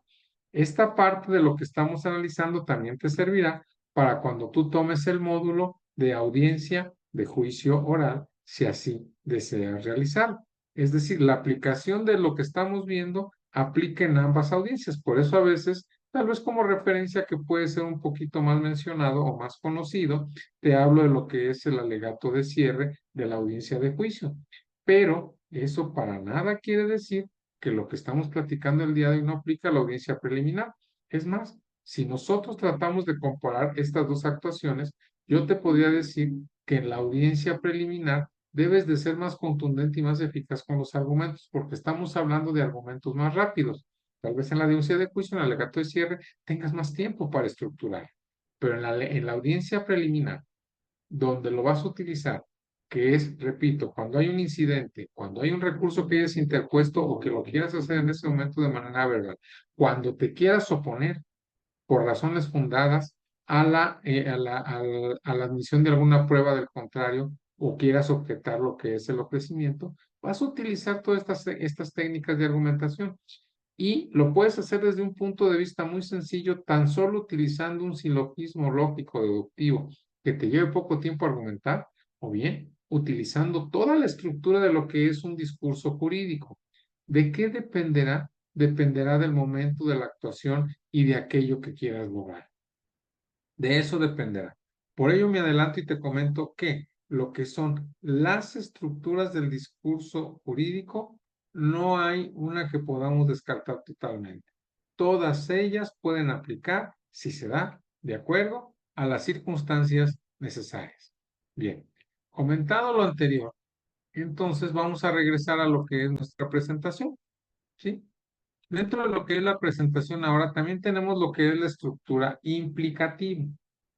Esta parte de lo que estamos analizando también te servirá para cuando tú tomes el módulo de audiencia de juicio oral, si así deseas realizarlo. Es decir, la aplicación de lo que estamos viendo aplica en ambas audiencias. Por eso a veces, tal vez como referencia que puede ser un poquito más mencionado o más conocido, te hablo de lo que es el alegato de cierre de la audiencia de juicio. Pero eso para nada quiere decir que lo que estamos platicando el día de hoy no aplica a la audiencia preliminar. Es más, si nosotros tratamos de comparar estas dos actuaciones, yo te podría decir que en la audiencia preliminar debes de ser más contundente y más eficaz con los argumentos, porque estamos hablando de argumentos más rápidos. Tal vez en la audiencia de juicio, en el alegato de cierre, tengas más tiempo para estructurar, pero en la audiencia preliminar, donde lo vas a utilizar, que es, repito, cuando hay un incidente, cuando hay un recurso que hayas interpuesto o que lo quieras hacer en ese momento de manera verbal, cuando te quieras oponer por razones fundadas a la admisión de alguna prueba del contrario o quieras objetar lo que es el ofrecimiento, vas a utilizar todas estas técnicas de argumentación. Y lo puedes hacer desde un punto de vista muy sencillo, tan solo utilizando un silogismo lógico deductivo que te lleve poco tiempo a argumentar, o bien utilizando toda la estructura de lo que es un discurso jurídico. ¿De qué dependerá? Dependerá del momento de la actuación y de aquello que quieras lograr. De eso dependerá. Por ello me adelanto y te comento que lo que son las estructuras del discurso jurídico, no hay una que podamos descartar totalmente. Todas ellas pueden aplicar si se da de acuerdo a las circunstancias necesarias. Bien, comentado lo anterior, entonces vamos a regresar a lo que es nuestra presentación, ¿sí? Dentro de lo que es la presentación ahora, también tenemos lo que es la estructura implicativa.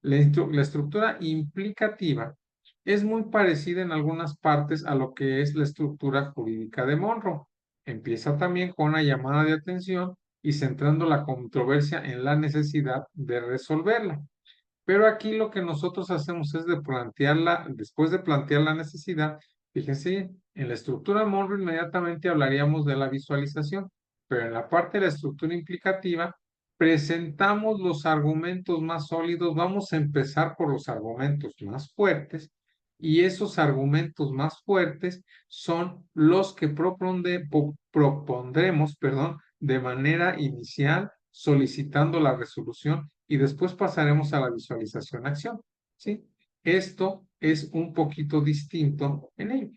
La estructura implicativa es muy parecida en algunas partes a lo que es la estructura jurídica de Monroe. Empieza también con una llamada de atención y centrando la controversia en la necesidad de resolverla. Pero aquí lo que nosotros hacemos es de plantearla, después de plantear la necesidad, fíjense, en la estructura Monroe inmediatamente hablaríamos de la visualización, pero en la parte de la estructura implicativa presentamos los argumentos más sólidos, vamos a empezar por los argumentos más fuertes y esos argumentos más fuertes son los que propondremos, perdón, de manera inicial solicitando la resolución y después pasaremos a la visualización-acción, ¿sí? Esto es un poquito distinto en ello.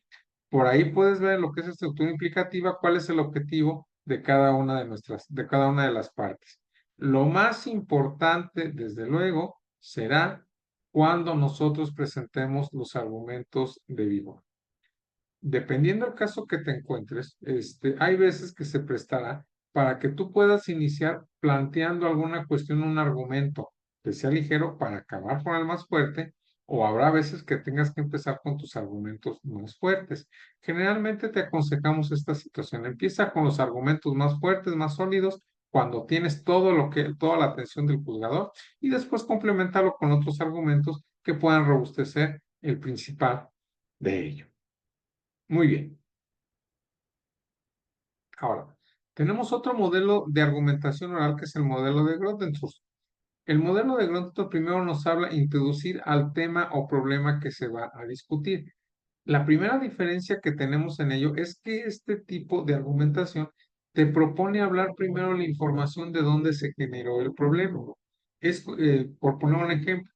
Por ahí puedes ver lo que es estructura implicativa, cuál es el objetivo de cada una de cada una de las partes. Lo más importante, desde luego, será cuando nosotros presentemos los argumentos de vigor. Dependiendo del caso que te encuentres, hay veces que se prestará para que tú puedas iniciar planteando alguna cuestión, un argumento que sea ligero para acabar con el más fuerte, o habrá veces que tengas que empezar con tus argumentos más fuertes. Generalmente te aconsejamos esta situación. Empieza con los argumentos más fuertes, más sólidos, cuando tienes toda la atención del juzgador, y después complementalo con otros argumentos que puedan robustecer el principal de ello. Muy bien. Ahora, tenemos otro modelo de argumentación oral que es el modelo de Grothendieck. El modelo de Grothendieck primero nos habla de introducir al tema o problema que se va a discutir. La primera diferencia que tenemos en ello es que este tipo de argumentación te propone hablar primero la información de dónde se generó el problema. Por poner un ejemplo,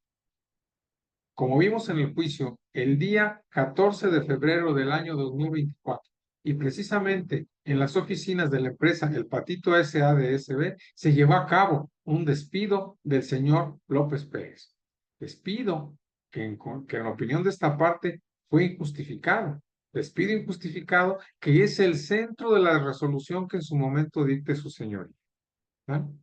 como vimos en el juicio, el día 14 de febrero del año 2024, y precisamente en las oficinas de la empresa El Patito SADSB, se llevó a cabo un despido del señor López Pérez. Despido que en opinión de esta parte fue injustificado. Despido injustificado que es el centro de la resolución que en su momento dicte su señoría, ¿no?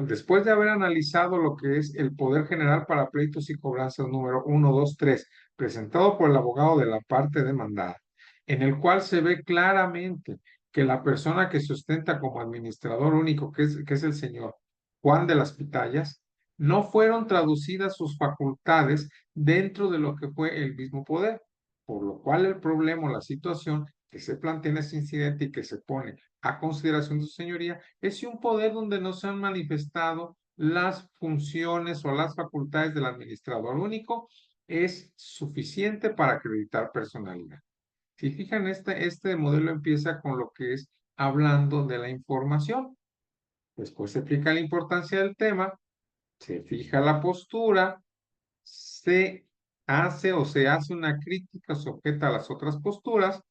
Después de haber analizado lo que es el Poder General para Pleitos y Cobranzas número 123, presentado por el abogado de la parte demandada, en el cual se ve claramente que la persona que se ostenta como administrador único, que es el señor Juan de las Pitayas, no fueron traducidas sus facultades dentro de lo que fue el mismo poder, por lo cual el problema o la situación que se plantea en ese incidente y que se pone a consideración de su señoría es si un poder donde no se han manifestado las funciones o las facultades del administrador único es suficiente para acreditar personalidad. Si fijan, este modelo empieza con lo que es hablando de la información. Después se explica la importancia del tema, se fija la postura, se hace una crítica, se objeta a las otras posturas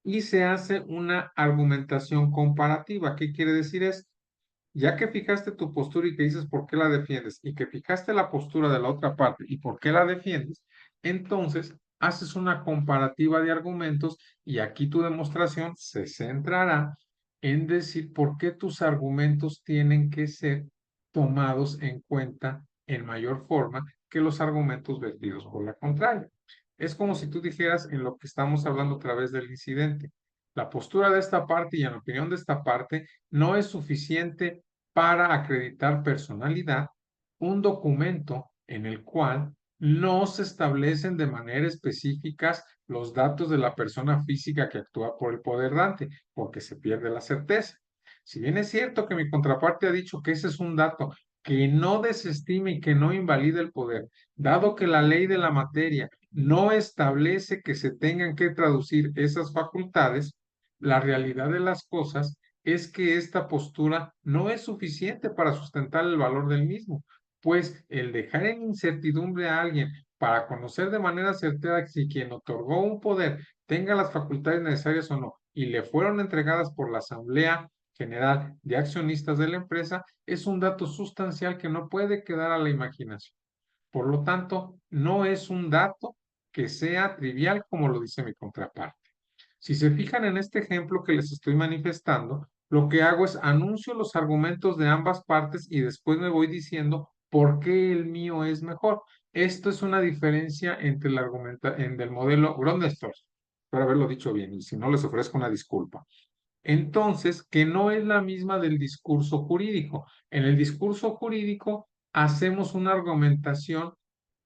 y se hace una argumentación comparativa. ¿Qué quiere decir esto? Ya que fijaste tu postura y que dices por qué la defiendes y que fijaste la postura de la otra parte y por qué la defiendes, entonces haces una comparativa de argumentos y aquí tu demostración se centrará en decir por qué tus argumentos tienen que ser tomados en cuenta en mayor forma que los argumentos vertidos por la contraria. Es como si tú dijeras en lo que estamos hablando a través del incidente. La postura de esta parte y en la opinión de esta parte no es suficiente para acreditar personalidad, un documento en el cual no se establecen de manera específica los datos de la persona física que actúa por el poder dante, porque se pierde la certeza. Si bien es cierto que mi contraparte ha dicho que ese es un dato que no desestime y que no invalide el poder, dado que la ley de la materia no establece que se tengan que traducir esas facultades, la realidad de las cosas es que esta postura no es suficiente para sustentar el valor del mismo, pues el dejar en incertidumbre a alguien para conocer de manera certera si quien otorgó un poder tenga las facultades necesarias o no y le fueron entregadas por la Asamblea General de Accionistas de la empresa es un dato sustancial que no puede quedar a la imaginación. Por lo tanto, no es un dato que sea trivial como lo dice mi contraparte. Si se fijan en este ejemplo que les estoy manifestando, lo que hago es anuncio los argumentos de ambas partes y después me voy diciendo por qué el mío es mejor. Esto es una diferencia entre el modelo Grondestor. Espero haberlo dicho bien y si no les ofrezco una disculpa. Entonces, que no es la misma del discurso jurídico. En el discurso jurídico hacemos una argumentación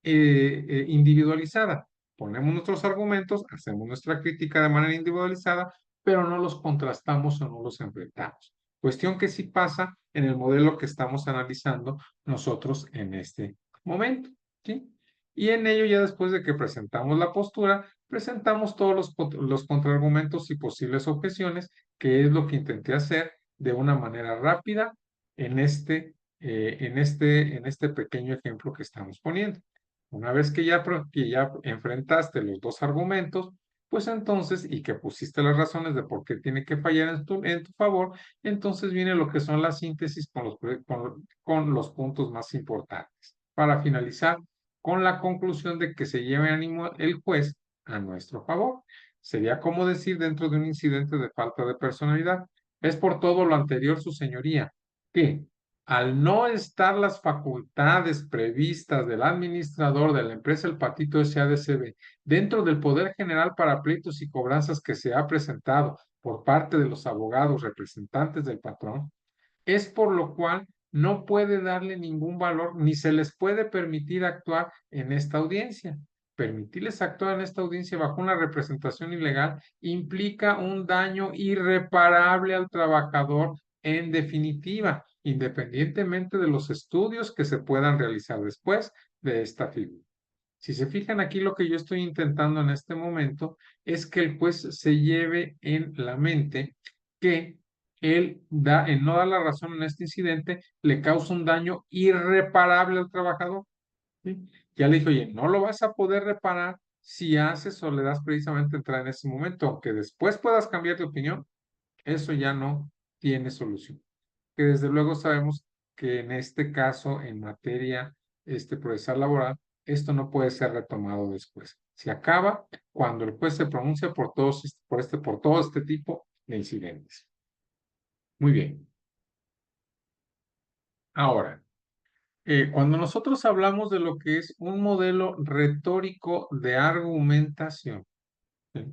individualizada. Ponemos nuestros argumentos, hacemos nuestra crítica de manera individualizada, pero no los contrastamos o no los enfrentamos. Cuestión que sí pasa en el modelo que estamos analizando nosotros en este momento, ¿sí? Y en ello, ya después de que presentamos la postura, presentamos todos los contraargumentos y posibles objeciones, que es lo que intenté hacer de una manera rápida en este pequeño ejemplo que estamos poniendo. Una vez que ya enfrentaste los dos argumentos, pues entonces, y que pusiste las razones de por qué tiene que fallar en tu favor, entonces viene lo que son las síntesis con los puntos más importantes. Para finalizar, con la conclusión de que se lleve ánimo el juez a nuestro favor. Sería como decir dentro de un incidente de falta de personalidad. Es por todo lo anterior, su señoría, que al no estar las facultades previstas del administrador de la empresa El Patito S.A.D.C.B. dentro del poder general para pleitos y cobranzas que se ha presentado por parte de los abogados representantes del patrón, es por lo cual no puede darle ningún valor ni se les puede permitir actuar en esta audiencia. Permitirles actuar en esta audiencia bajo una representación ilegal implica un daño irreparable al trabajador en definitiva, independientemente de los estudios que se puedan realizar después de esta figura. Si se fijan aquí, lo que yo estoy intentando en este momento es que el juez se lleve en la mente que en no dar la razón en este incidente, le causa un daño irreparable al trabajador. ¿Sí? Ya le dije, oye, no lo vas a poder reparar si haces o le das precisamente entrar en ese momento, aunque después puedas cambiar de opinión, eso ya no tiene solución. Que desde luego sabemos que en este caso, en materia procesal laboral, esto no puede ser retomado después. Se acaba cuando el juez se pronuncia por todo este tipo de incidentes. Muy bien. Ahora, cuando nosotros hablamos de lo que es un modelo retórico de argumentación, ¿sí?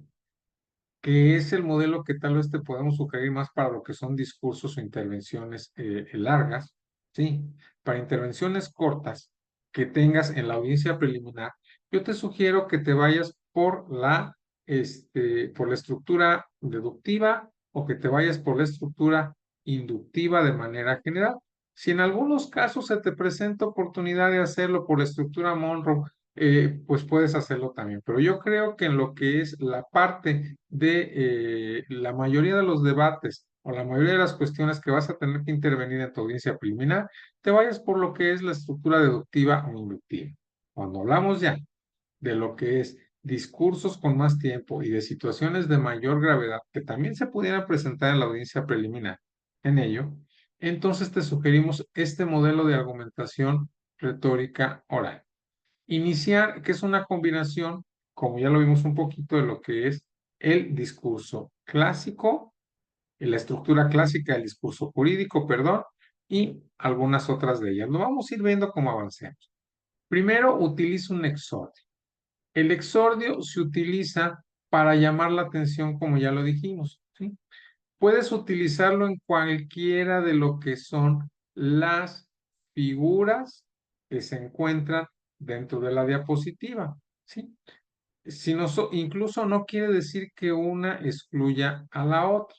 Que es el modelo que tal vez te podemos sugerir más para lo que son discursos o intervenciones largas, ¿sí? Para intervenciones cortas que tengas en la audiencia preliminar, yo te sugiero que te vayas por la estructura deductiva o que te vayas por la estructura inductiva de manera general. Si en algunos casos se te presenta oportunidad de hacerlo por la estructura Monroe, pues puedes hacerlo también. Pero yo creo que en lo que es la parte de la mayoría de los debates o la mayoría de las cuestiones que vas a tener que intervenir en tu audiencia preliminar, te vayas por lo que es la estructura deductiva o inductiva. Cuando hablamos ya de lo que es discursos con más tiempo y de situaciones de mayor gravedad que también se pudieran presentar en la audiencia preliminar en ello, entonces te sugerimos este modelo de argumentación retórica oral. Iniciar, que es una combinación, como ya lo vimos un poquito, de lo que es el discurso clásico, la estructura clásica del discurso jurídico, perdón, y algunas otras de ellas. Lo vamos a ir viendo cómo avancemos. Primero, utiliza un exordio. El exordio se utiliza para llamar la atención, como ya lo dijimos, ¿sí? Puedes utilizarlo en cualquiera de lo que son las figuras que se encuentran dentro de la diapositiva, ¿sí? Si no, incluso no quiere decir que una excluya a la otra.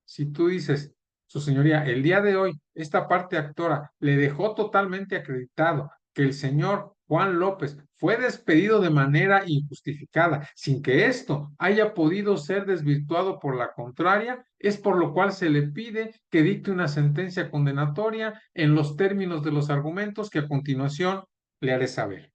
Si tú dices, su señoría, el día de hoy, esta parte actora le dejó totalmente acreditado que el señor Juan López fue despedido de manera injustificada, sin que esto haya podido ser desvirtuado por la contraria, es por lo cual se le pide que dicte una sentencia condenatoria en los términos de los argumentos que a continuación le haré saber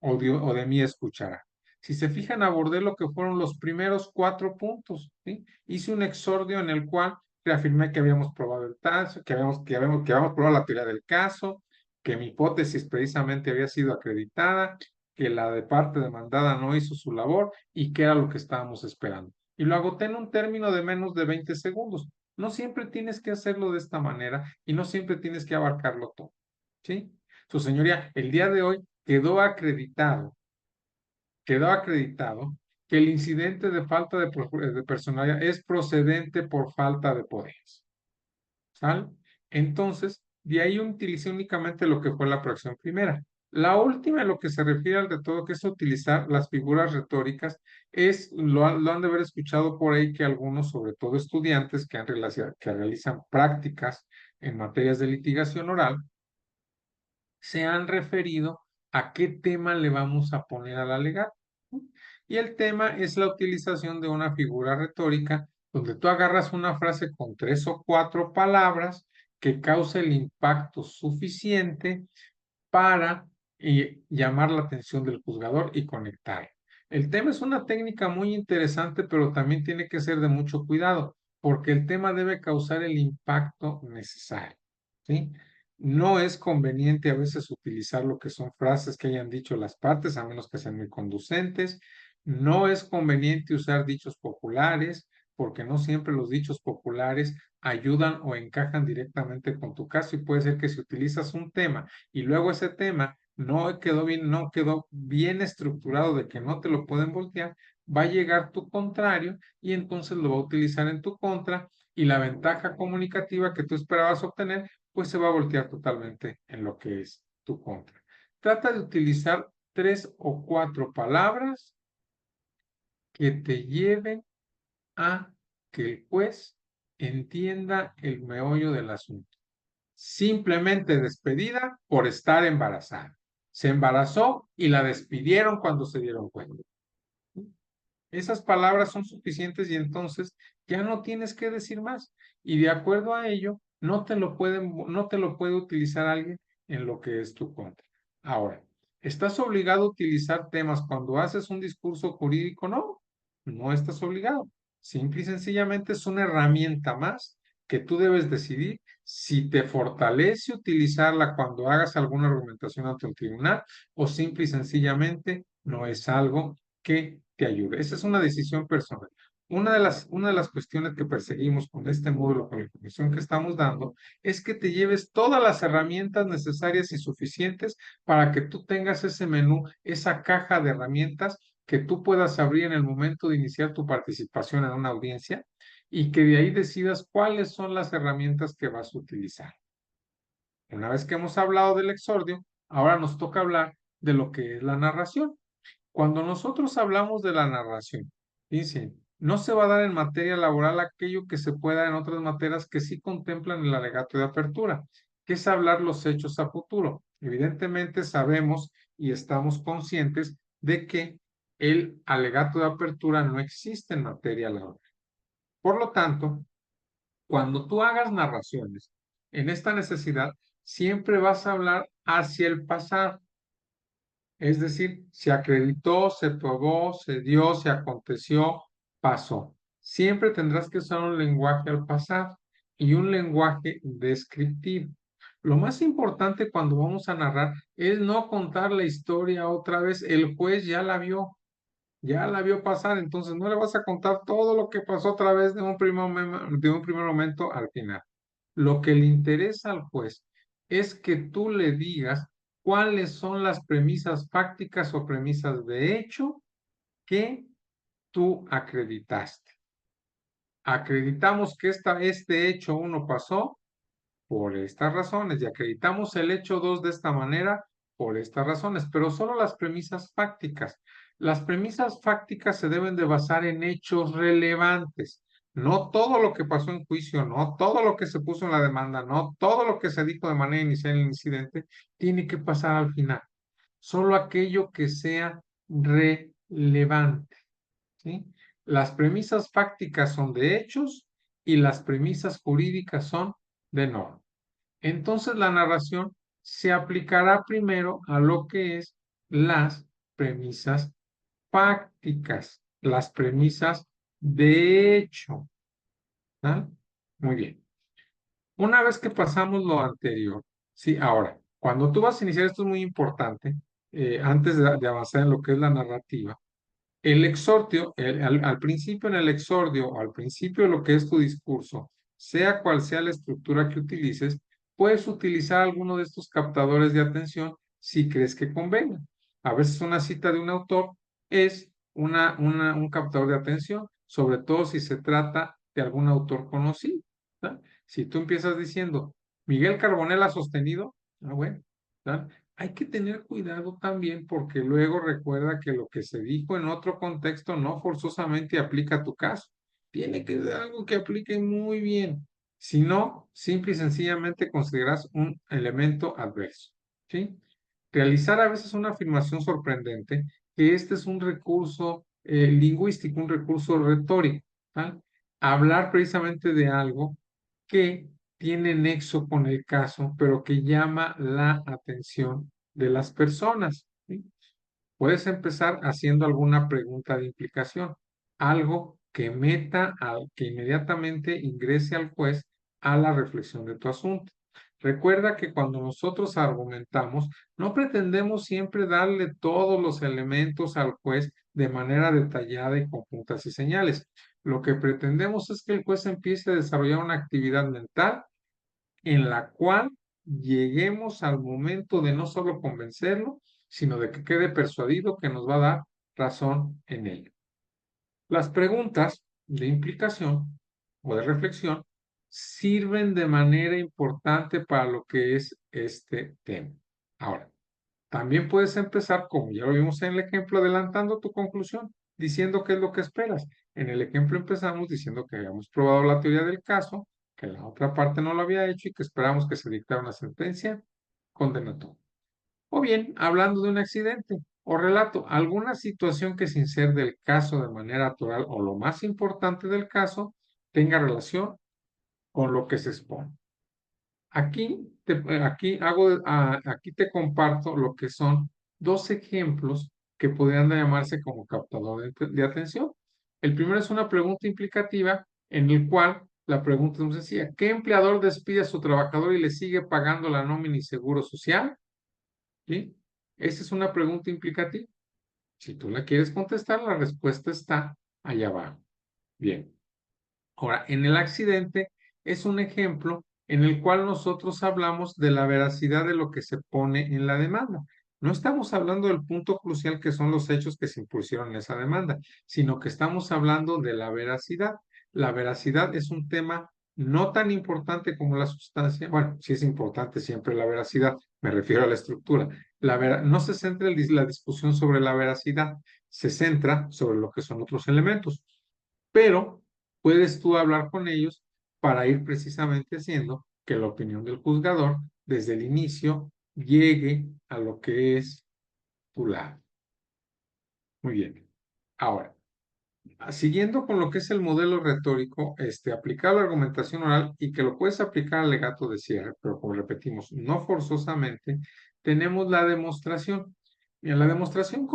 o de mí escuchará. Si se fijan, abordé lo que fueron los primeros 4 puntos, ¿sí? Hice un exordio en el cual reafirmé que habíamos probado el caso, que habíamos probado la teoría del caso, que mi hipótesis precisamente había sido acreditada, que la de parte demandada no hizo su labor y que era lo que estábamos esperando. Y lo agoté en un término de menos de 20 segundos. No siempre tienes que hacerlo de esta manera y no siempre tienes que abarcarlo todo, ¿sí? Su señoría, el día de hoy quedó acreditado que el incidente de falta de personalidad es procedente por falta de poderes. ¿Sale? Entonces, de ahí utilicé únicamente lo que fue la fracción primera. La última, en lo que se refiere al de todo, que es utilizar las figuras retóricas, lo han de haber escuchado por ahí que algunos, sobre todo estudiantes que realizan prácticas en materias de litigación oral, se han referido a qué tema le vamos a poner al alegato. Y el tema es la utilización de una figura retórica donde tú agarras una frase con 3 o 4 palabras que cause el impacto suficiente para llamar la atención del juzgador y conectar. El tema es una técnica muy interesante, pero también tiene que ser de mucho cuidado, porque el tema debe causar el impacto necesario, ¿sí? No es conveniente a veces utilizar lo que son frases que hayan dicho las partes, a menos que sean muy conducentes. No es conveniente usar dichos populares, porque no siempre los dichos populares ayudan o encajan directamente con tu caso y puede ser que si utilizas un tema y luego ese tema no quedó bien estructurado de que no te lo pueden voltear, va a llegar tu contrario y entonces lo va a utilizar en tu contra y la ventaja comunicativa que tú esperabas obtener, pues se va a voltear totalmente en lo que es tu contra. Trata de utilizar 3 o 4 palabras que te lleven a que el juez entienda el meollo del asunto. Simplemente despedida por estar embarazada. Se embarazó y la despidieron cuando se dieron cuenta. Esas palabras son suficientes y entonces ya no tienes que decir más. Y de acuerdo a ello, no te lo puede utilizar alguien en lo que es tu contra. Ahora, ¿estás obligado a utilizar temas cuando haces un discurso jurídico? No, no estás obligado. Simple y sencillamente es una herramienta más que tú debes decidir si te fortalece utilizarla cuando hagas alguna argumentación ante un tribunal o simple y sencillamente no es algo que te ayude. Esa es una decisión personal. Una de las cuestiones que perseguimos con este módulo, con la información que estamos dando, es que te lleves todas las herramientas necesarias y suficientes para que tú tengas ese menú, esa caja de herramientas que tú puedas abrir en el momento de iniciar tu participación en una audiencia y que de ahí decidas cuáles son las herramientas que vas a utilizar. Una vez que hemos hablado del exordio, ahora nos toca hablar de lo que es la narración. Cuando nosotros hablamos de la narración, dice, no se va a dar en materia laboral aquello que se pueda en otras materias que sí contemplan el alegato de apertura, que es hablar los hechos a futuro. Evidentemente sabemos y estamos conscientes de que el alegato de apertura no existe en materia laboral. Por lo tanto, cuando tú hagas narraciones en esta necesidad, siempre vas a hablar hacia el pasado. Es decir, se acreditó, se probó, se dio, se aconteció, pasó. Siempre tendrás que usar un lenguaje al pasado y un lenguaje descriptivo. Lo más importante cuando vamos a narrar es no contar la historia otra vez. El juez ya la vio pasar, entonces no le vas a contar todo lo que pasó otra vez de un primer momento al final. Lo que le interesa al juez es que tú le digas cuáles son las premisas fácticas o premisas de hecho que tú acreditaste. Acreditamos que este hecho 1 pasó por estas razones y acreditamos el hecho 2 de esta manera por estas razones, pero solo las premisas fácticas. Las premisas fácticas se deben de basar en hechos relevantes. No todo lo que pasó en juicio, no todo lo que se puso en la demanda, no todo lo que se dijo de manera inicial en el incidente tiene que pasar al final. Solo aquello que sea relevante, ¿sí? Las premisas fácticas son de hechos y las premisas jurídicas son de norma. Entonces la narración se aplicará primero a lo que es las premisas fácticas, las premisas de hecho. ¿Ah? Muy bien. Una vez que pasamos lo anterior, sí, ahora, cuando tú vas a iniciar, esto es muy importante, antes de avanzar en lo que es la narrativa, el exordio, al principio en el exordio, al principio de lo que es tu discurso, sea cual sea la estructura que utilices, puedes utilizar alguno de estos captadores de atención si crees que convenga. A veces una cita de un autor es un captador de atención, sobre todo si se trata de algún autor conocido, ¿tá? Si tú empiezas diciendo, Miguel Carbonell ha sostenido, bueno, ¿tá? Hay que tener cuidado también porque luego recuerda que lo que se dijo en otro contexto no forzosamente aplica a tu caso. Tiene que ser algo que aplique muy bien. Si no, simple y sencillamente consideras un elemento adverso. ¿Sí? Realizar a veces una afirmación sorprendente, que este es un recurso lingüístico, un recurso retórico. ¿Tal? Hablar precisamente de algo que tiene nexo con el caso, pero que llama la atención de las personas. ¿Sí? Puedes empezar haciendo alguna pregunta de implicación, algo que que inmediatamente ingrese al juez a la reflexión de tu asunto. Recuerda que cuando nosotros argumentamos, no pretendemos siempre darle todos los elementos al juez de manera detallada y con puntas y señales. Lo que pretendemos es que el juez empiece a desarrollar una actividad mental en la cual lleguemos al momento de no solo convencerlo, sino de que quede persuadido que nos va a dar razón en ello. Las preguntas de implicación o de reflexión sirven de manera importante para lo que es este tema. Ahora, también puedes empezar, como ya lo vimos en el ejemplo, adelantando tu conclusión, diciendo qué es lo que esperas. En el ejemplo empezamos diciendo que habíamos probado la teoría del caso, que la otra parte no lo había hecho y que esperamos que se dictara una sentencia condenatoria. O bien, hablando de un accidente o relato, alguna situación que sin ser del caso de manera natural o lo más importante del caso, tenga relación con lo que se expone. Aquí te comparto lo que son dos ejemplos que podrían llamarse como captador de atención. El primero es una pregunta implicativa en el cual la pregunta es muy sencilla. ¿Qué empleador despide a su trabajador y le sigue pagando la nómina y seguro social? ¿Sí? Esa es una pregunta implicativa. Si tú la quieres contestar, la respuesta está allá abajo. Bien. Ahora, en el accidente es un ejemplo en el cual nosotros hablamos de la veracidad de lo que se pone en la demanda. No estamos hablando del punto crucial que son los hechos que se impusieron en esa demanda, sino que estamos hablando de la veracidad. La veracidad es un tema no tan importante como la sustancia. Bueno, sí es importante siempre la veracidad, me refiero a la estructura. No se centra la discusión sobre la veracidad, se centra sobre lo que son otros elementos. Pero puedes tú hablar con ellos para ir precisamente haciendo que la opinión del juzgador desde el inicio llegue a lo que es tu lado. Muy bien. Ahora, siguiendo con lo que es el modelo retórico, aplicado a la argumentación oral y que lo puedes aplicar al alegato de cierre, pero como repetimos, no forzosamente, tenemos la demostración. Mira, la demostración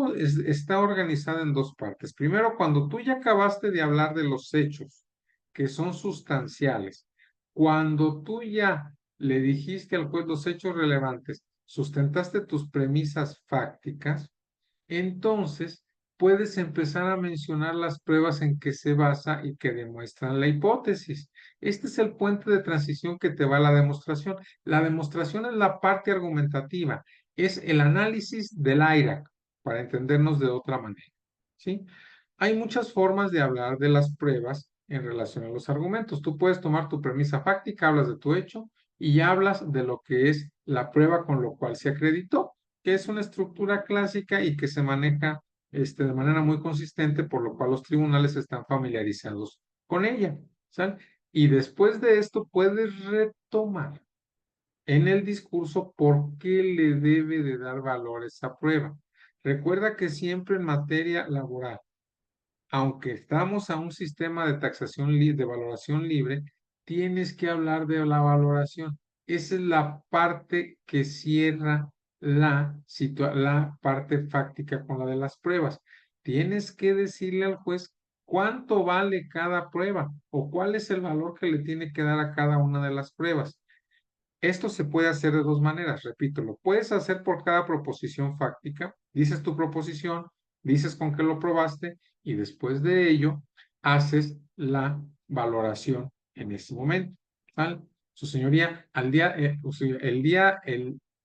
está organizada en dos partes. Primero, cuando tú ya acabaste de hablar de los hechos, que son sustanciales, cuando tú ya le dijiste al juez los hechos relevantes, sustentaste tus premisas fácticas, entonces puedes empezar a mencionar las pruebas en que se basa y que demuestran la hipótesis. Este es el puente de transición que te va a la demostración. La demostración es la parte argumentativa, es el análisis del IRAC, para entendernos de otra manera. ¿Sí? Hay muchas formas de hablar de las pruebas en relación a los argumentos. Tú puedes tomar tu premisa fáctica, hablas de tu hecho y hablas de lo que es la prueba con lo cual se acreditó, que es una estructura clásica y que se maneja de manera muy consistente, por lo cual los tribunales están familiarizados con ella. ¿Sale? Y después de esto puedes retomar en el discurso por qué le debe de dar valor esa prueba. Recuerda que siempre en materia laboral, aunque estamos a un sistema de taxación de valoración libre, tienes que hablar de la valoración. Esa es la parte que cierra la parte fáctica con la de las pruebas. Tienes que decirle al juez cuánto vale cada prueba o cuál es el valor que le tiene que dar a cada una de las pruebas. Esto se puede hacer de dos maneras, repito, lo puedes hacer por cada proposición fáctica, dices tu proposición, dices con qué lo probaste y después de ello haces la valoración en ese momento. ¿Vale? Su señoría,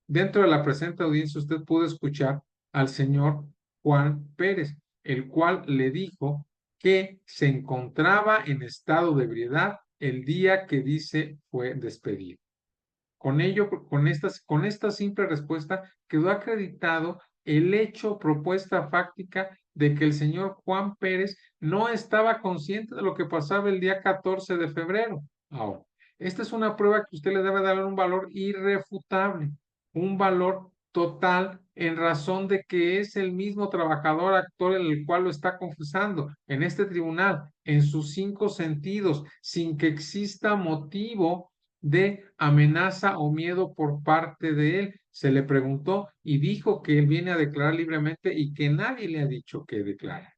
dentro de la presente audiencia usted pudo escuchar al señor Juan Pérez, el cual le dijo que se encontraba en estado de ebriedad el día que dice fue despedido. Con ello, con esta simple respuesta, quedó acreditado el hecho, propuesta fáctica de que el señor Juan Pérez no estaba consciente de lo que pasaba el día 14 de febrero. Ahora, esta es una prueba que usted le debe dar un valor irrefutable, un valor total en razón de que es el mismo trabajador actor en el cual lo está confesando en este tribunal, en sus 5 sentidos, sin que exista motivo de amenaza o miedo por parte de él. Se le preguntó y dijo que él viene a declarar libremente y que nadie le ha dicho que declara.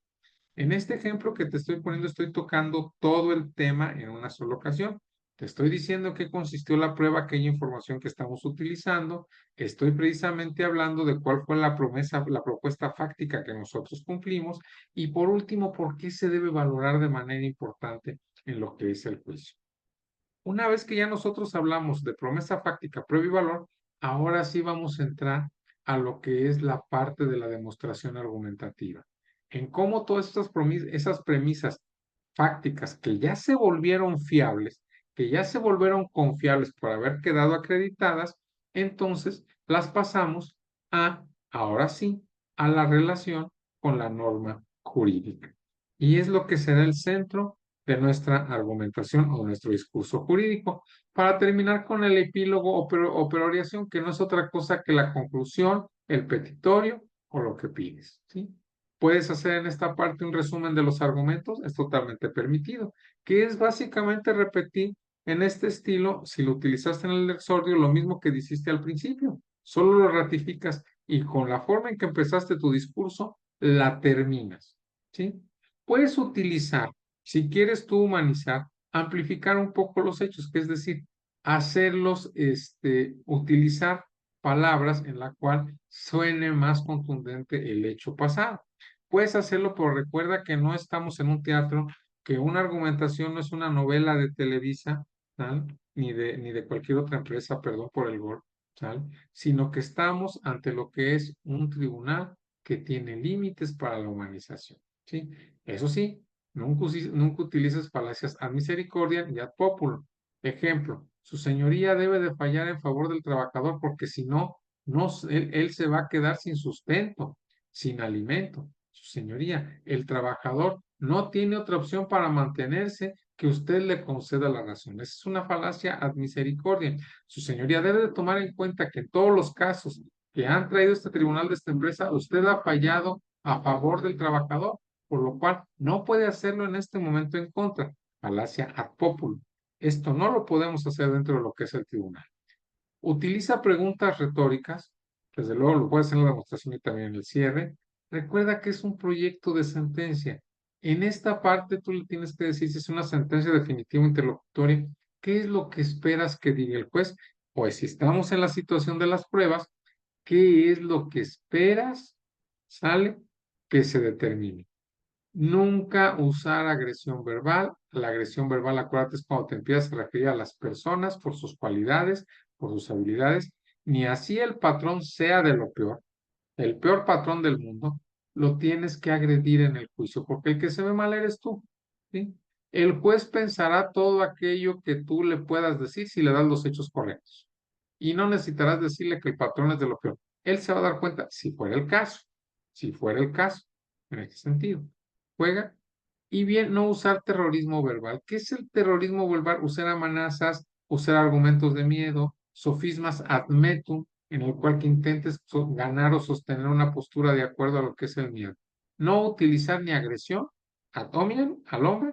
En este ejemplo que te estoy poniendo, estoy tocando todo el tema en una sola ocasión. Te estoy diciendo qué consistió la prueba, aquella información que estamos utilizando. Estoy precisamente hablando de cuál fue la propuesta fáctica que nosotros cumplimos. Y por último, por qué se debe valorar de manera importante en lo que es el juicio. Una vez que ya nosotros hablamos de promesa fáctica, prueba y valor, ahora sí vamos a entrar a lo que es la parte de la demostración argumentativa. En cómo todas esas premisas fácticas que ya se volvieron fiables, que ya se volvieron confiables por haber quedado acreditadas, entonces las pasamos ahora sí, a la relación con la norma jurídica. Y es lo que será el centro de nuestra argumentación o nuestro discurso jurídico, para terminar con el epílogo o peroración, que no es otra cosa que la conclusión, el petitorio o lo que pides, ¿sí? Puedes hacer en esta parte un resumen de los argumentos, es totalmente permitido, que es básicamente repetir en este estilo, si lo utilizaste en el exordio, lo mismo que dijiste al principio, solo lo ratificas y con la forma en que empezaste tu discurso, la terminas, ¿sí? Puedes utilizar, si quieres tú humanizar, amplificar un poco los hechos, que es decir, hacerlos, utilizar palabras en la cual suene más contundente el hecho pasado. Puedes hacerlo, pero recuerda que no estamos en un teatro, que una argumentación no es una novela de Televisa, ¿tal? Ni de cualquier otra empresa, perdón por el gol, ¿tal? Sino que estamos ante lo que es un tribunal que tiene límites para la humanización, ¿sí? Eso sí, nunca utilices falacias ad misericordia y ad populo. Ejemplo, su señoría debe de fallar en favor del trabajador porque si no, él se va a quedar sin sustento, sin alimento. Su señoría, el trabajador no tiene otra opción para mantenerse que usted le conceda la razón. Esa es una falacia ad misericordia. Su señoría debe de tomar en cuenta que en todos los casos que han traído este tribunal de esta empresa, usted ha fallado a favor del trabajador, por lo cual no puede hacerlo en este momento en contra. Falacia ad populum. Esto no lo podemos hacer dentro de lo que es el tribunal. Utiliza preguntas retóricas, desde luego lo puede hacer en la demostración y también en el cierre. Recuerda que es un proyecto de sentencia. En esta parte tú le tienes que decir si es una sentencia definitiva o interlocutoria, ¿qué es lo que esperas que diga el juez? Pues si estamos en la situación de las pruebas, ¿qué es lo que esperas, sale, que se determine? Nunca usar agresión verbal. La agresión verbal, acuérdate, es cuando te empiezas a referir a las personas por sus cualidades, por sus habilidades, ni así el patrón sea de lo peor, el peor patrón del mundo, lo tienes que agredir en el juicio, porque el que se ve mal eres tú, ¿sí? El juez pensará todo aquello que tú le puedas decir si le das los hechos correctos. Y no necesitarás decirle que el patrón es de lo peor. Él se va a dar cuenta, si fuera el caso, en ese sentido. Juega. Y bien, no usar terrorismo verbal. ¿Qué es el terrorismo verbal? Usar amenazas, usar argumentos de miedo, sofismas ad metum, en el cual que intentes ganar o sostener una postura de acuerdo a lo que es el miedo. No utilizar ni agresión ad hominem, al hombre,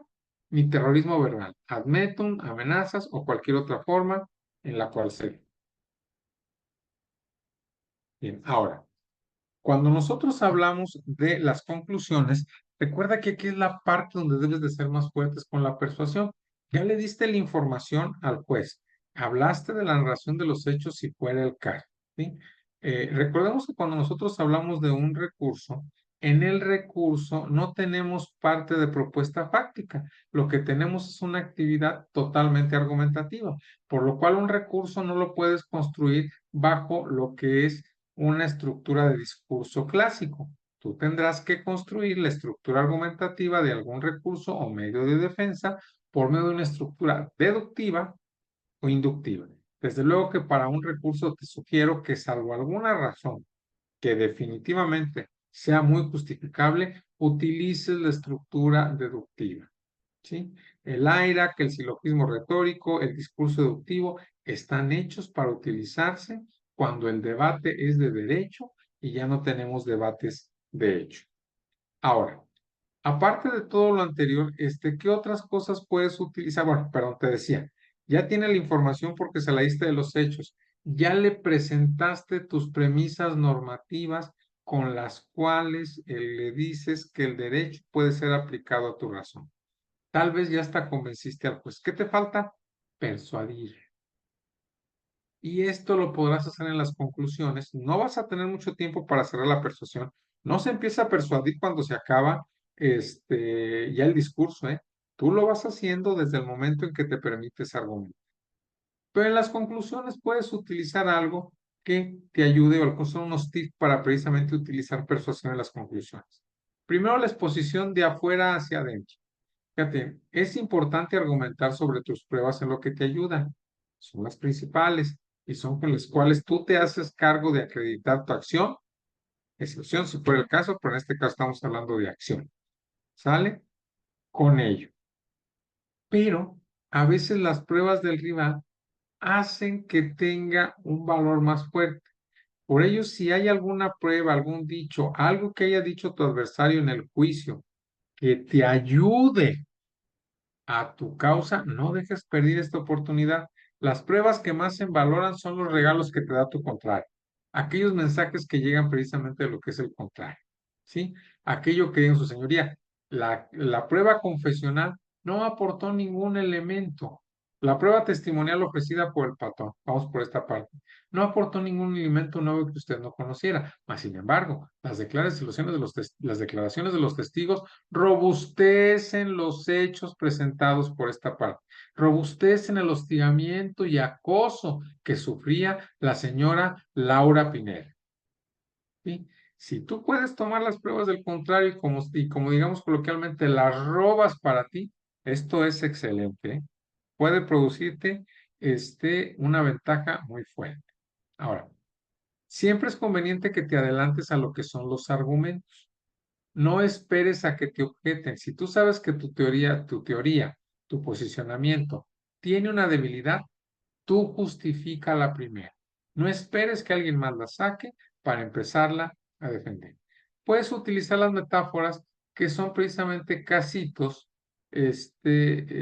ni terrorismo verbal, ad metum, amenazas o cualquier otra forma en la cual se. Bien, ahora, cuando nosotros hablamos de las conclusiones, recuerda que aquí es la parte donde debes de ser más fuertes con la persuasión. Ya le diste la información al juez, hablaste de la narración de los hechos si fuera el caso, ¿sí? Recordemos que cuando nosotros hablamos de un recurso, en el recurso no tenemos parte de propuesta fáctica, lo que tenemos es una actividad totalmente argumentativa, por lo cual un recurso no lo puedes construir bajo lo que es una estructura de discurso clásico. Tú tendrás que construir la estructura argumentativa de algún recurso o medio de defensa por medio de una estructura deductiva o inductiva. Desde luego que para un recurso te sugiero que salvo alguna razón que definitivamente sea muy justificable, utilices la estructura deductiva. ¿Sí? El AIRAC, el silogismo retórico, el discurso deductivo están hechos para utilizarse cuando el debate es de derecho y ya no tenemos debates de hecho. Ahora, aparte de todo lo anterior, ¿qué otras cosas puedes utilizar? Bueno, perdón, te decía, ya tiene la información porque se la diste de los hechos, ya le presentaste tus premisas normativas con las cuales le dices que el derecho puede ser aplicado a tu razón. Tal vez ya hasta convenciste al juez. ¿Qué te falta? Persuadir. Y esto lo podrás hacer en las conclusiones. No vas a tener mucho tiempo para cerrar la persuasión. No se empieza a persuadir cuando se acaba ya el discurso, ¿eh? Tú lo vas haciendo desde el momento en que te permites argumentar. Pero en las conclusiones puedes utilizar algo que te ayude o son unos tips para precisamente utilizar persuasión en las conclusiones. Primero, la exposición de afuera hacia adentro. Fíjate, es importante argumentar sobre tus pruebas en lo que te ayudan. Son las principales y son con las cuales tú te haces cargo de acreditar tu acción, excepción si fuera el caso, pero en este caso estamos hablando de acción. ¿Sale? Con ello. Pero a veces las pruebas del rival hacen que tenga un valor más fuerte. Por ello, si hay alguna prueba, algún dicho, algo que haya dicho tu adversario en el juicio que te ayude a tu causa, no dejes perder esta oportunidad. Las pruebas que más se valoran son los regalos que te da tu contrario. Aquellos mensajes que llegan precisamente de lo que es el contrario. ¿Sí? Aquello que digan su señoría, la prueba confesional no aportó ningún elemento. La prueba testimonial ofrecida por el patrón, vamos por esta parte, no aportó ningún elemento nuevo que usted no conociera. Mas, sin embargo, las declaraciones de los testigos robustecen los hechos presentados por esta parte, robustecen el hostigamiento y acoso que sufría la señora Laura Pineda. ¿Sí? Si tú puedes tomar las pruebas del contrario y como digamos coloquialmente las robas para ti, esto es excelente, ¿eh? Puede producirte una ventaja muy fuerte. Ahora, siempre es conveniente que te adelantes a lo que son los argumentos. No esperes a que te objeten. Si tú sabes que tu teoría, tu posicionamiento tiene una debilidad, tú justifica la primera. No esperes que alguien más la saque para empezarla a defender. Puedes utilizar las metáforas que son precisamente casitos,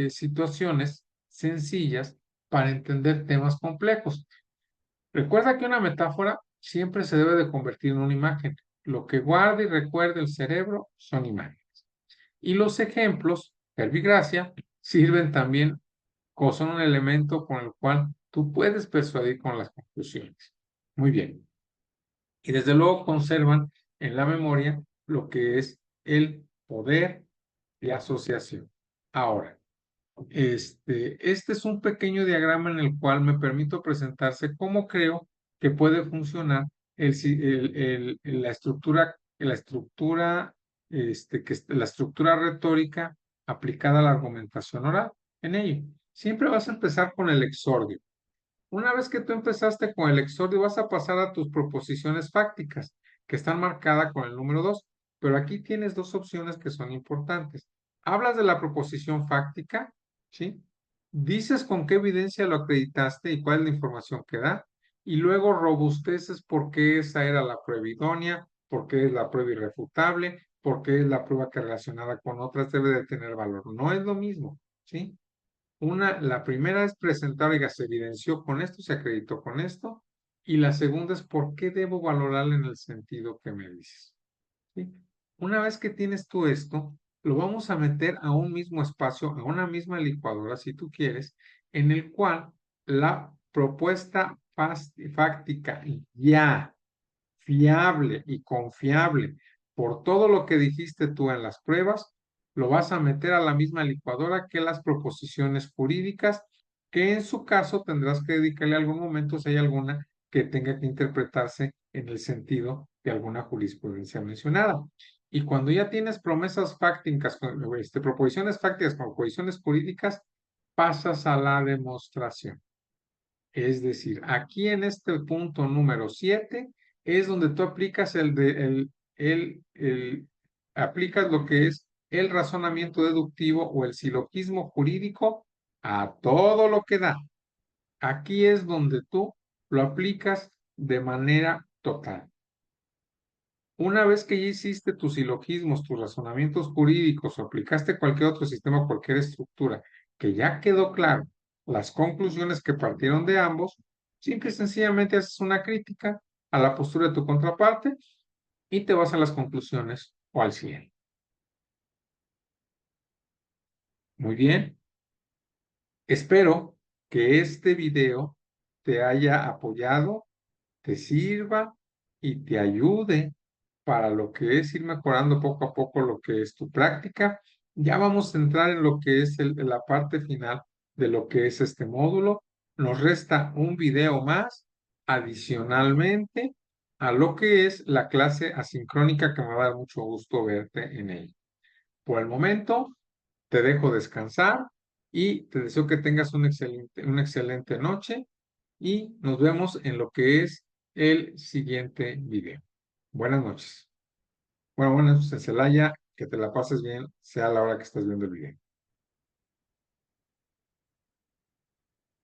situaciones sencillas para entender temas complejos. Recuerda que una metáfora siempre se debe de convertir en una imagen. Lo que guarda y recuerda el cerebro son imágenes. Y los ejemplos, verbigracia, sirven también, son un elemento con el cual tú puedes persuadir con las conclusiones. Muy bien. Y desde luego conservan en la memoria lo que es el poder de asociación. Ahora, este es un pequeño diagrama en el cual me permito presentarse cómo creo que puede funcionar la estructura, la estructura retórica aplicada a la argumentación oral en ello. Siempre vas a empezar con el exordio. Una vez que tú empezaste con el exordio, vas a pasar a tus proposiciones fácticas, que están marcadas con el número 2. Pero aquí tienes dos opciones que son importantes. Hablas de la proposición fáctica, ¿sí? Dices con qué evidencia lo acreditaste y cuál es la información que da, y luego robusteces por qué esa era la prueba idónea, por qué es la prueba irrefutable, por qué es la prueba que relacionada con otras debe de tener valor. No es lo mismo, ¿sí? La primera es presentar, oiga, se evidenció con esto, se acreditó con esto, y la segunda es por qué debo valorarle en el sentido que me dices. ¿Sí? Una vez que tienes tú esto, lo vamos a meter a un mismo espacio, a una misma licuadora, si tú quieres, en el cual la propuesta fáctica ya fiable y confiable por todo lo que dijiste tú en las pruebas, lo vas a meter a la misma licuadora que las proposiciones jurídicas, que en su caso tendrás que dedicarle algún momento si hay alguna que tenga que interpretarse en el sentido de alguna jurisprudencia mencionada. Y cuando ya tienes promesas fácticas, proposiciones fácticas con proposiciones jurídicas, pasas a la demostración. Es decir, aquí en este punto número 7 es donde tú aplicas aplicas lo que es el razonamiento deductivo o el silogismo jurídico a todo lo que da. Aquí es donde tú lo aplicas de manera total. Una vez que ya hiciste tus silogismos, tus razonamientos jurídicos o aplicaste cualquier otro sistema, cualquier estructura, que ya quedó claro las conclusiones que partieron de ambos, simple y sencillamente haces una crítica a la postura de tu contraparte y te vas a las conclusiones o al cierre. Muy bien. Espero que este video te haya apoyado, te sirva y te ayude para lo que es ir mejorando poco a poco lo que es tu práctica. Ya vamos a entrar en lo que es la parte final de lo que es este módulo. Nos resta un video más adicionalmente a lo que es la clase asincrónica, que me va a dar mucho gusto verte en ella. Por el momento, te dejo descansar y te deseo que tengas una excelente noche y nos vemos en lo que es el siguiente video. Buenas noches. Bueno, buenas noches en Celaya, que te la pases bien, sea la hora que estás viendo el video.